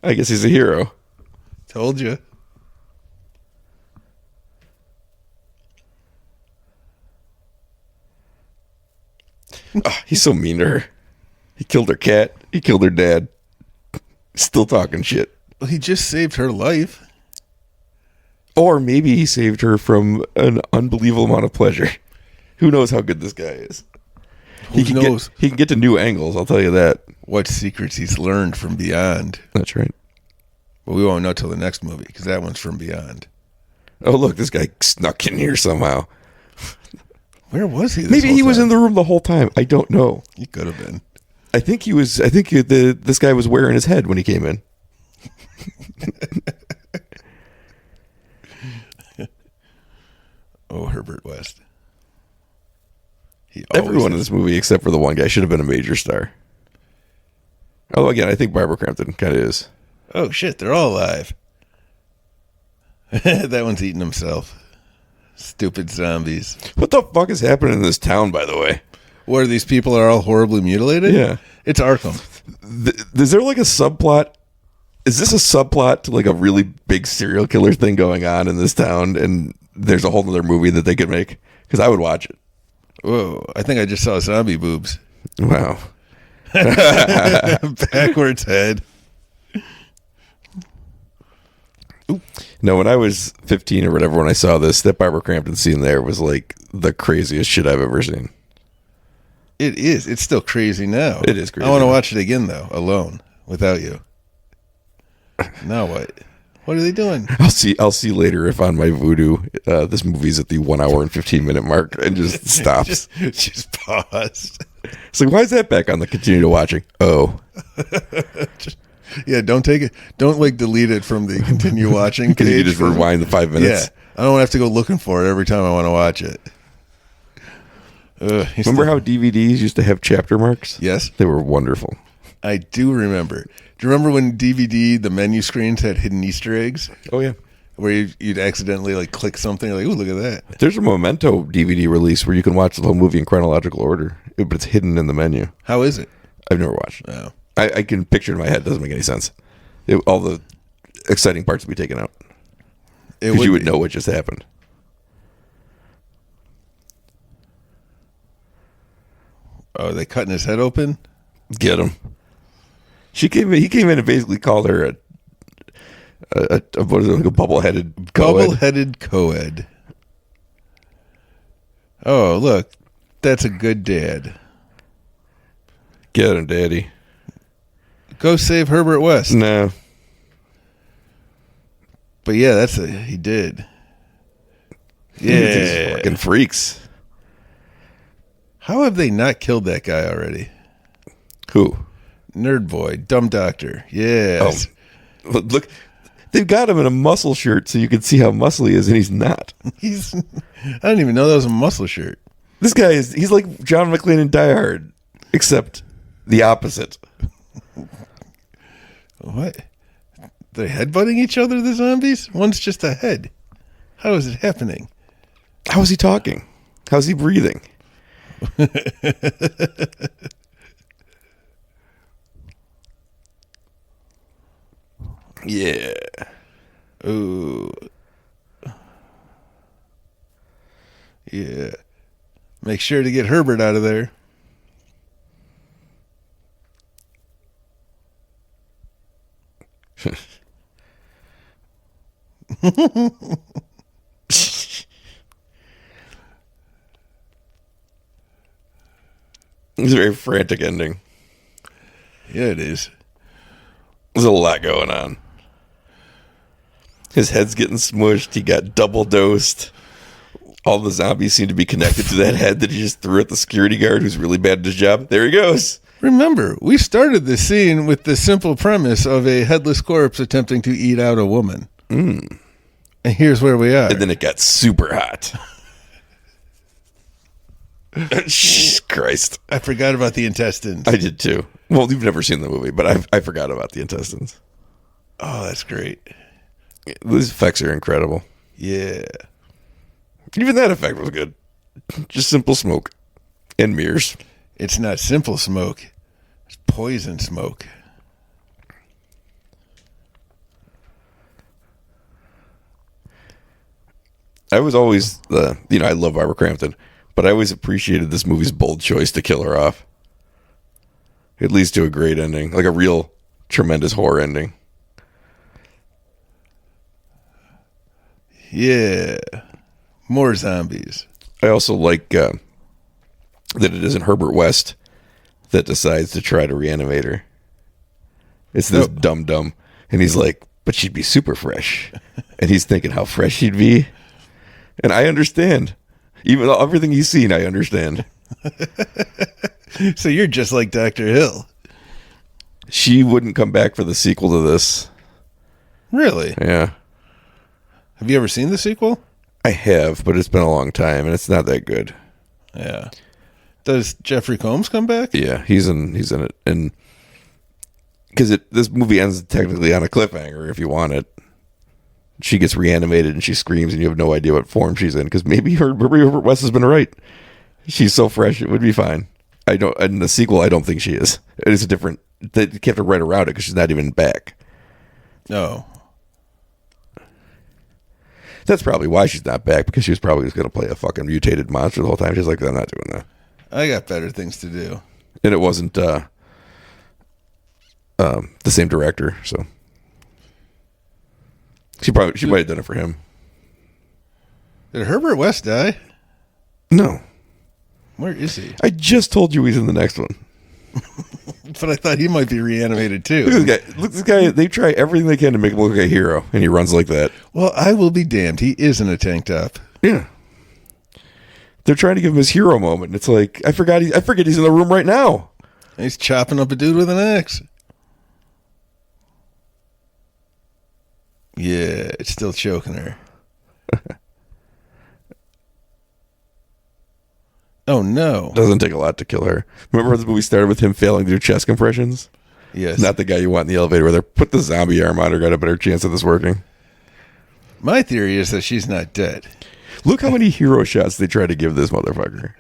I guess he's a hero. Told you. Oh, he's so mean to her. He killed her cat. He killed her dad. Still talking shit. Well, he just saved her life. Or maybe he saved her from an unbelievable amount of pleasure. Who knows how good this guy is? Who knows He can get to new angles, I'll tell you that. what secrets he's learned from Beyond. That's right. But we won't know till the next movie, because that one's from Beyond. Oh, look, this guy snuck in here somehow. Where was he this Maybe whole he was time? in the room the whole time. I don't know. He could have been. I think this guy was wearing his head when he came in. Oh, Herbert West. Everyone in this movie, except for the one guy, should have been a major star. Although, again, I think Barbara Crampton kind of is. Oh, shit, they're all alive. That one's eating himself. Stupid zombies. What the fuck is happening in this town, by the way? Where these people are all horribly mutilated? Yeah. It's Arkham. Is there like a subplot? Is this a subplot to like a really big serial killer thing going on in this town? And there's a whole other movie that they could make? Because I would watch it. Whoa, I think I just saw zombie boobs. Wow. Backwards head. Ooh. No, when I was 15 or whatever, when I saw this, that Barbara Crampton scene there was like the craziest shit I've ever seen. It is. It's still crazy now. It is crazy. I want to watch it again, though, alone, without you. Now what? What are they doing? I'll see later if on my Voodoo this movie's at the 1 hour and 15-minute mark and just stops. just pause. It's like, why is that back on the continue to watching? Oh. Yeah, don't take it. Don't like delete it from the continue watching page. Because you just rewind the 5 minutes. Yeah, I don't have to go looking for it every time I want to watch it. Remember how DVDs used to have chapter marks? Yes. They were wonderful. I do remember. Do you remember when DVD, the menu screens had hidden Easter eggs? Oh, yeah. Where you'd accidentally like click something like, ooh, look at that. There's a Memento DVD release where you can watch the whole movie in chronological order, but it's hidden in the menu. How is it? I've never watched it. No. I can picture it in my head. It doesn't make any sense. All the exciting parts would be taken out. Because you would know what just happened. Oh, are they cutting his head open? Get him. He came in and basically called her what is it, like a bubble-headed co-ed. Bubble-headed co-ed. Oh, look. That's a good dad. Get him, Daddy. Go save Herbert West. No. But yeah, he did. Yeah. These fucking freaks. How have they not killed that guy already? Who? Nerd Boy, Dumb Doctor. Yes. Oh, look, they've got him in a muscle shirt so you can see how muscly he is, and he's not. I didn't even know that was a muscle shirt. This guy he's like John McClane in Die Hard, except the opposite. What? They're headbutting each other, the zombies? One's just a head. How is it happening? How is he talking? How's he breathing? Yeah. Ooh. Yeah. Make sure to get Herbert out of there. It's a very frantic ending. Yeah, it is. There's a lot going on. His head's getting smushed. He got double dosed. All the zombies seem to be connected to that head that he just threw at the security guard who's really bad at his job. There he goes. Remember, we started the scene with the simple premise of a headless corpse attempting to eat out a woman. Mm. And here's where we are. And then it got super hot. Christ. I forgot about the intestines. I did too. Well, you've never seen the movie, but I forgot about the intestines. Oh, that's great. These effects are incredible. Yeah. Even that effect was good. Just simple smoke and mirrors. It's not simple smoke. It's poison smoke. I was always, I love Barbara Crampton, but I always appreciated this movie's bold choice to kill her off. It leads to a great ending, like a real tremendous horror ending. Yeah. More zombies. I also like that it isn't Herbert West that decides to try to reanimate her. It's this dum-dum. And he's like, but she'd be super fresh. And he's thinking how fresh she'd be. And I understand. Even everything he's seen, I understand. So you're just like Dr. Hill. She wouldn't come back for the sequel to this. Really? Yeah. Have you ever seen the sequel? I have, but it's been a long time, and it's not that good. Yeah. Does Jeffrey Combs come back? Yeah, he's in it, and because this movie ends technically on a cliffhanger. If you want it, she gets reanimated and she screams, and you have no idea what form she's in. Because maybe Herbert West has been right. She's so fresh, it would be fine. I don't. In the sequel, I don't think she is. It is a different. They have to write around it because she's not even back. Oh. That's probably why she's not back, because she was probably just going to play a fucking mutated monster the whole time. She's like, I'm not doing that. I got better things to do. And it wasn't the same director, so she might have done it for him. Did Herbert West die? No. Where is he? I just told you he's in the next one. But I thought he might be reanimated too. Look at this guy. Look, this guy. They try everything they can to make him look like a hero, and he runs like that. Well, I will be damned. He is in a tank top. Yeah. They're trying to give him his hero moment. And it's like, I forget he's in the room right now. He's chopping up a dude with an axe. Yeah, it's still choking her. Oh, no. Doesn't take a lot to kill her. Remember the movie started with him failing to do chest compressions? Yes. Not the guy you want in the elevator, where they put the zombie arm on her, got a better chance of this working. My theory is that she's not dead. Look how many hero shots they try to give this motherfucker.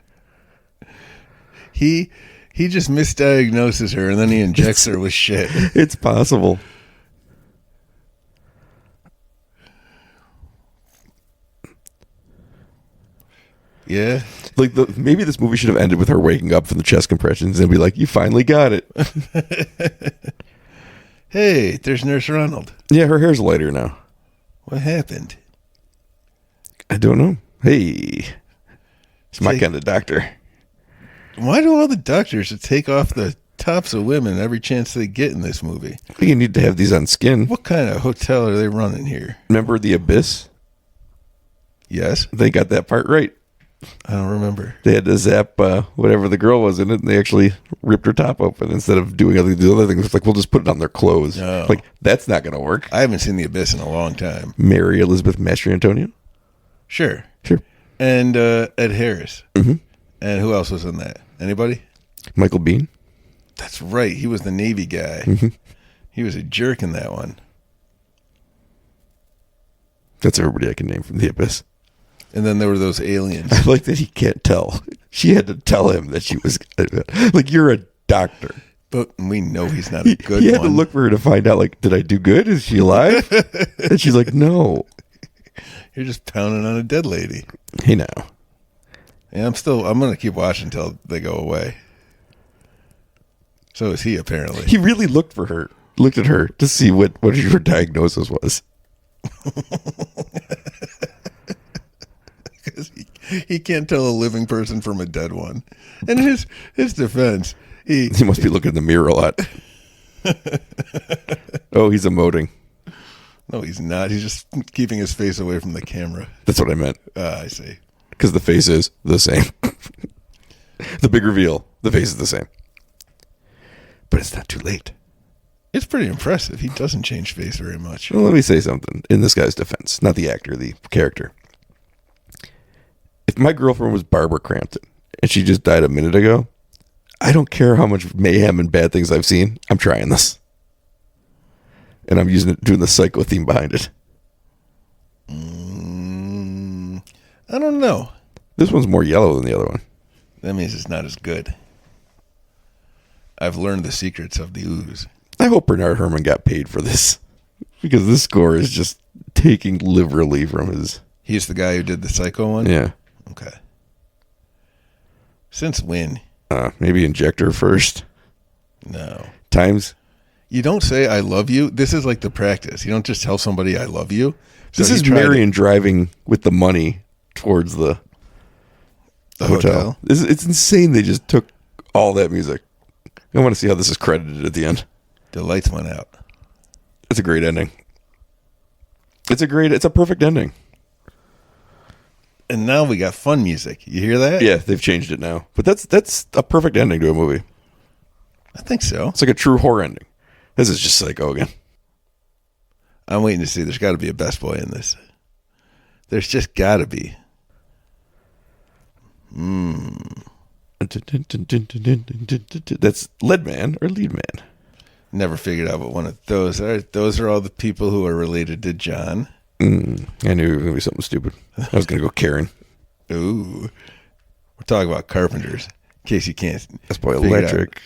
He just misdiagnoses her, and then he injects her with shit. It's possible. Yeah. Like maybe this movie should have ended with her waking up from the chest compressions and be like, "You finally got it." Hey, there's Nurse Ronald. Yeah, her hair's lighter now. What happened? I don't know. Hey, it's my kind of doctor. Why do all the doctors take off the tops of women every chance they get in this movie? I think you need to have these on skin. What kind of hotel are they running here? Remember The Abyss? Yes. They got that part right. I don't remember. They had to zap whatever the girl was in it, and they actually ripped her top open instead of doing the other things. It's like, we'll just put it on their clothes. No. Like, that's not going to work. I haven't seen The Abyss in a long time. Mary Elizabeth Mastrantonio? Sure. Sure. And Ed Harris. Mm-hmm. And who else was in that? Anybody? Michael Biehn? That's right. He was the Navy guy. Mm-hmm. He was a jerk in that one. That's everybody I can name from The Abyss. And then there were those aliens. I like that he can't tell. She had to tell him that she was... Like, you're a doctor. But we know he's not a good He had one. to look for her to find out, like, did I do good? Is she alive? And she's like, no. You're just pounding on a dead lady. Hey, now. Yeah, I'm going to keep watching until they go away. So is he, apparently. He really looked at her to see what her diagnosis was. Because he can't tell a living person from a dead one. And in his defense, He must be looking in the mirror a lot. Oh, he's emoting. No, he's not. He's just keeping his face away from the camera. That's what I meant. I see. Because the face is the same. The big reveal, the face is the same. But it's not too late. It's pretty impressive. He doesn't change face very much. Well, let me say something in this guy's defense. Not the actor, the character. If my girlfriend was Barbara Crampton and she just died a minute ago, I don't care how much mayhem and bad things I've seen. I'm trying this. And I'm doing the psycho theme behind it. I don't know. This one's more yellow than the other one. That means it's not as good. I've learned the secrets of the ooze. I hope Bernard Herrmann got paid for this. Because this score is just taking liberally from his... He's the guy who did the psycho one? Yeah. Okay. Since when? Maybe Injector first. No. Times. You don't say I love you. This is like the practice. You don't just tell somebody I love you. So This is Marion driving with the money towards the hotel. It's insane they just took all that music. I want to see how this is credited at the end. The lights went out. It's a great ending. It's a perfect ending. And now we got fun music. You hear that? Yeah, they've changed it now. But that's a perfect ending to a movie. I think so. It's like a true horror ending. This is just Psycho again. I'm waiting to see. There's got to be a best boy in this. There's just got to be. That's Lead Man or Lead Man. Never figured out what one of those are. Those are all the people who are related to John. I knew it was going to be something stupid. I was going to go Karen. Ooh. We're talking about carpenters. case you can't. That's Boy figure it out. Electric.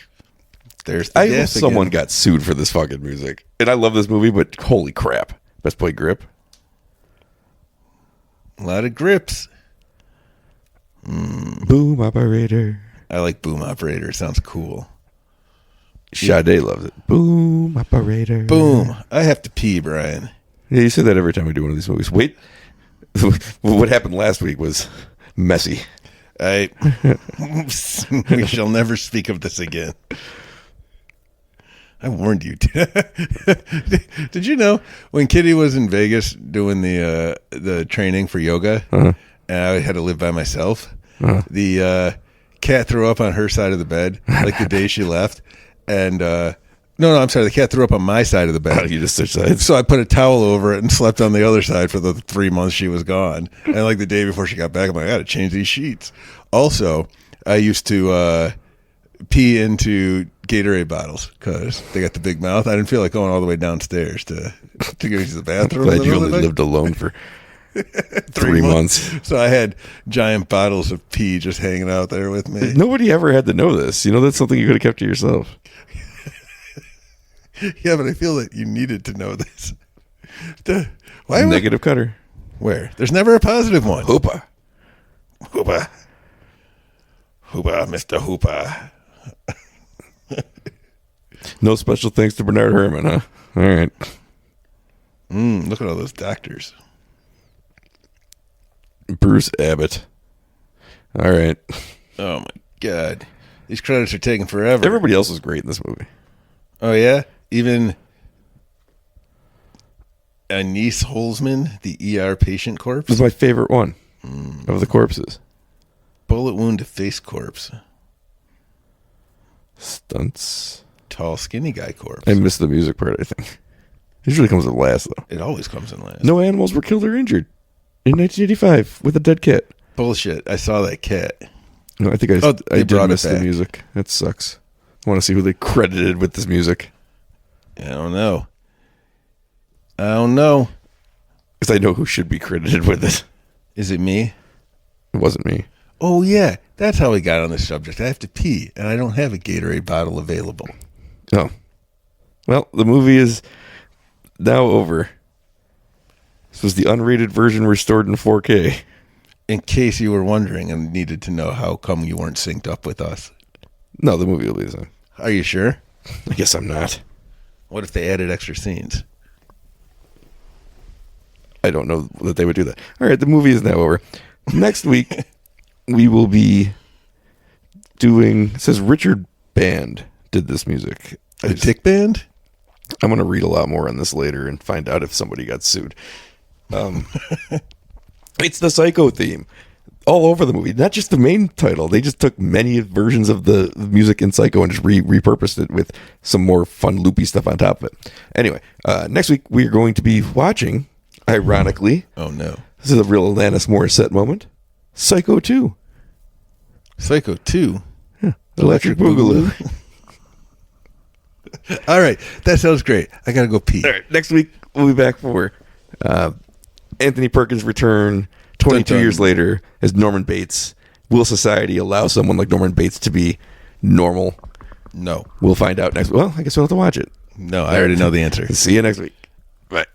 There's the I hope gas someone again. got sued for this fucking music. And I love this movie, but holy crap. Best Boy Grip. A lot of grips. Boom Operator. I like Boom Operator. It sounds cool. Sade loves it. Boom Operator. Boom. I have to pee, Brian. Yeah, you say that every time we do one of these movies. Wait. What happened last week was messy. We shall never speak of this again. I warned you. Did you know when Kitty was in Vegas doing the training for yoga, and I had to live by myself? The cat threw up on her side of the bed, like the day she left, and no, I'm sorry, the cat threw up on my side of the bed. You just switch sides. So I put a towel over it and slept on the other side for the 3 months she was gone. And like the day before she got back, I'm like, I got to change these sheets. Also, I used to pee into Gatorade bottles because they got the big mouth. I didn't feel like going all the way downstairs to go to the bathroom. Glad you only lived alone for 3 months. So I had giant bottles of pee just hanging out there with me. Nobody ever had to know this. You know, that's something you could have kept to yourself. Yeah, but I feel that you needed to know this. Why Negative cutter. Where? There's never a positive one. Hoopa. Hoopa. Hoopa, Mr. Hoopa. No special thanks to Bernard Herrmann, huh? All right. Look at all those doctors. Bruce Abbott. All right. Oh, my God. These credits are taking forever. Everybody else was great in this movie. Oh, yeah? Even Anise Holzman, the ER patient This corpse? is my favorite one of the corpses. Bullet wound to face corpse. Stunts. Tall, skinny guy corpse. I missed the music part, I think. Usually comes at last, though. It always comes in last. No animals were killed or injured in 1985 with a dead cat. Bullshit. I saw that cat. No, I think I they did brought it miss the back. music. That sucks. I want to see who they credited with this music. I don't know. Because I know who should be credited with it. Is it me? It wasn't me. Oh, yeah. That's how we got on this subject. I have to pee, and I don't have a Gatorade bottle available. Oh. Well, the movie is now over. This was the unrated version restored in 4K. In case you were wondering and needed to know how come you weren't synced up with us. No, the movie will be the same. Are you sure? I guess I'm not. What if they added extra scenes? I don't know that they would do that. All right, the movie is now over. Next week, we will be doing... It says Richard Band did this music. The Tick Band? I'm going to read a lot more on this later and find out if somebody got sued. It's the Psycho theme all over the movie, not just the main title. They just took many versions of the music in Psycho and just repurposed it with some more fun loopy stuff on top of it. Anyway, next week we're going to be watching, ironically, Oh, no. this is a real Alanis Morissette moment, Psycho 2. Psycho 2? Electric Boogaloo. All right. That sounds great. I got to go pee. All right, next week we'll be back for Anthony Perkins' return 22 Dun, dun. years later as Norman Bates. Will society allow someone like Norman Bates to be normal? No. We'll find out next. Well, I guess we'll have to watch it. No, I already know the answer. See you next week. Bye.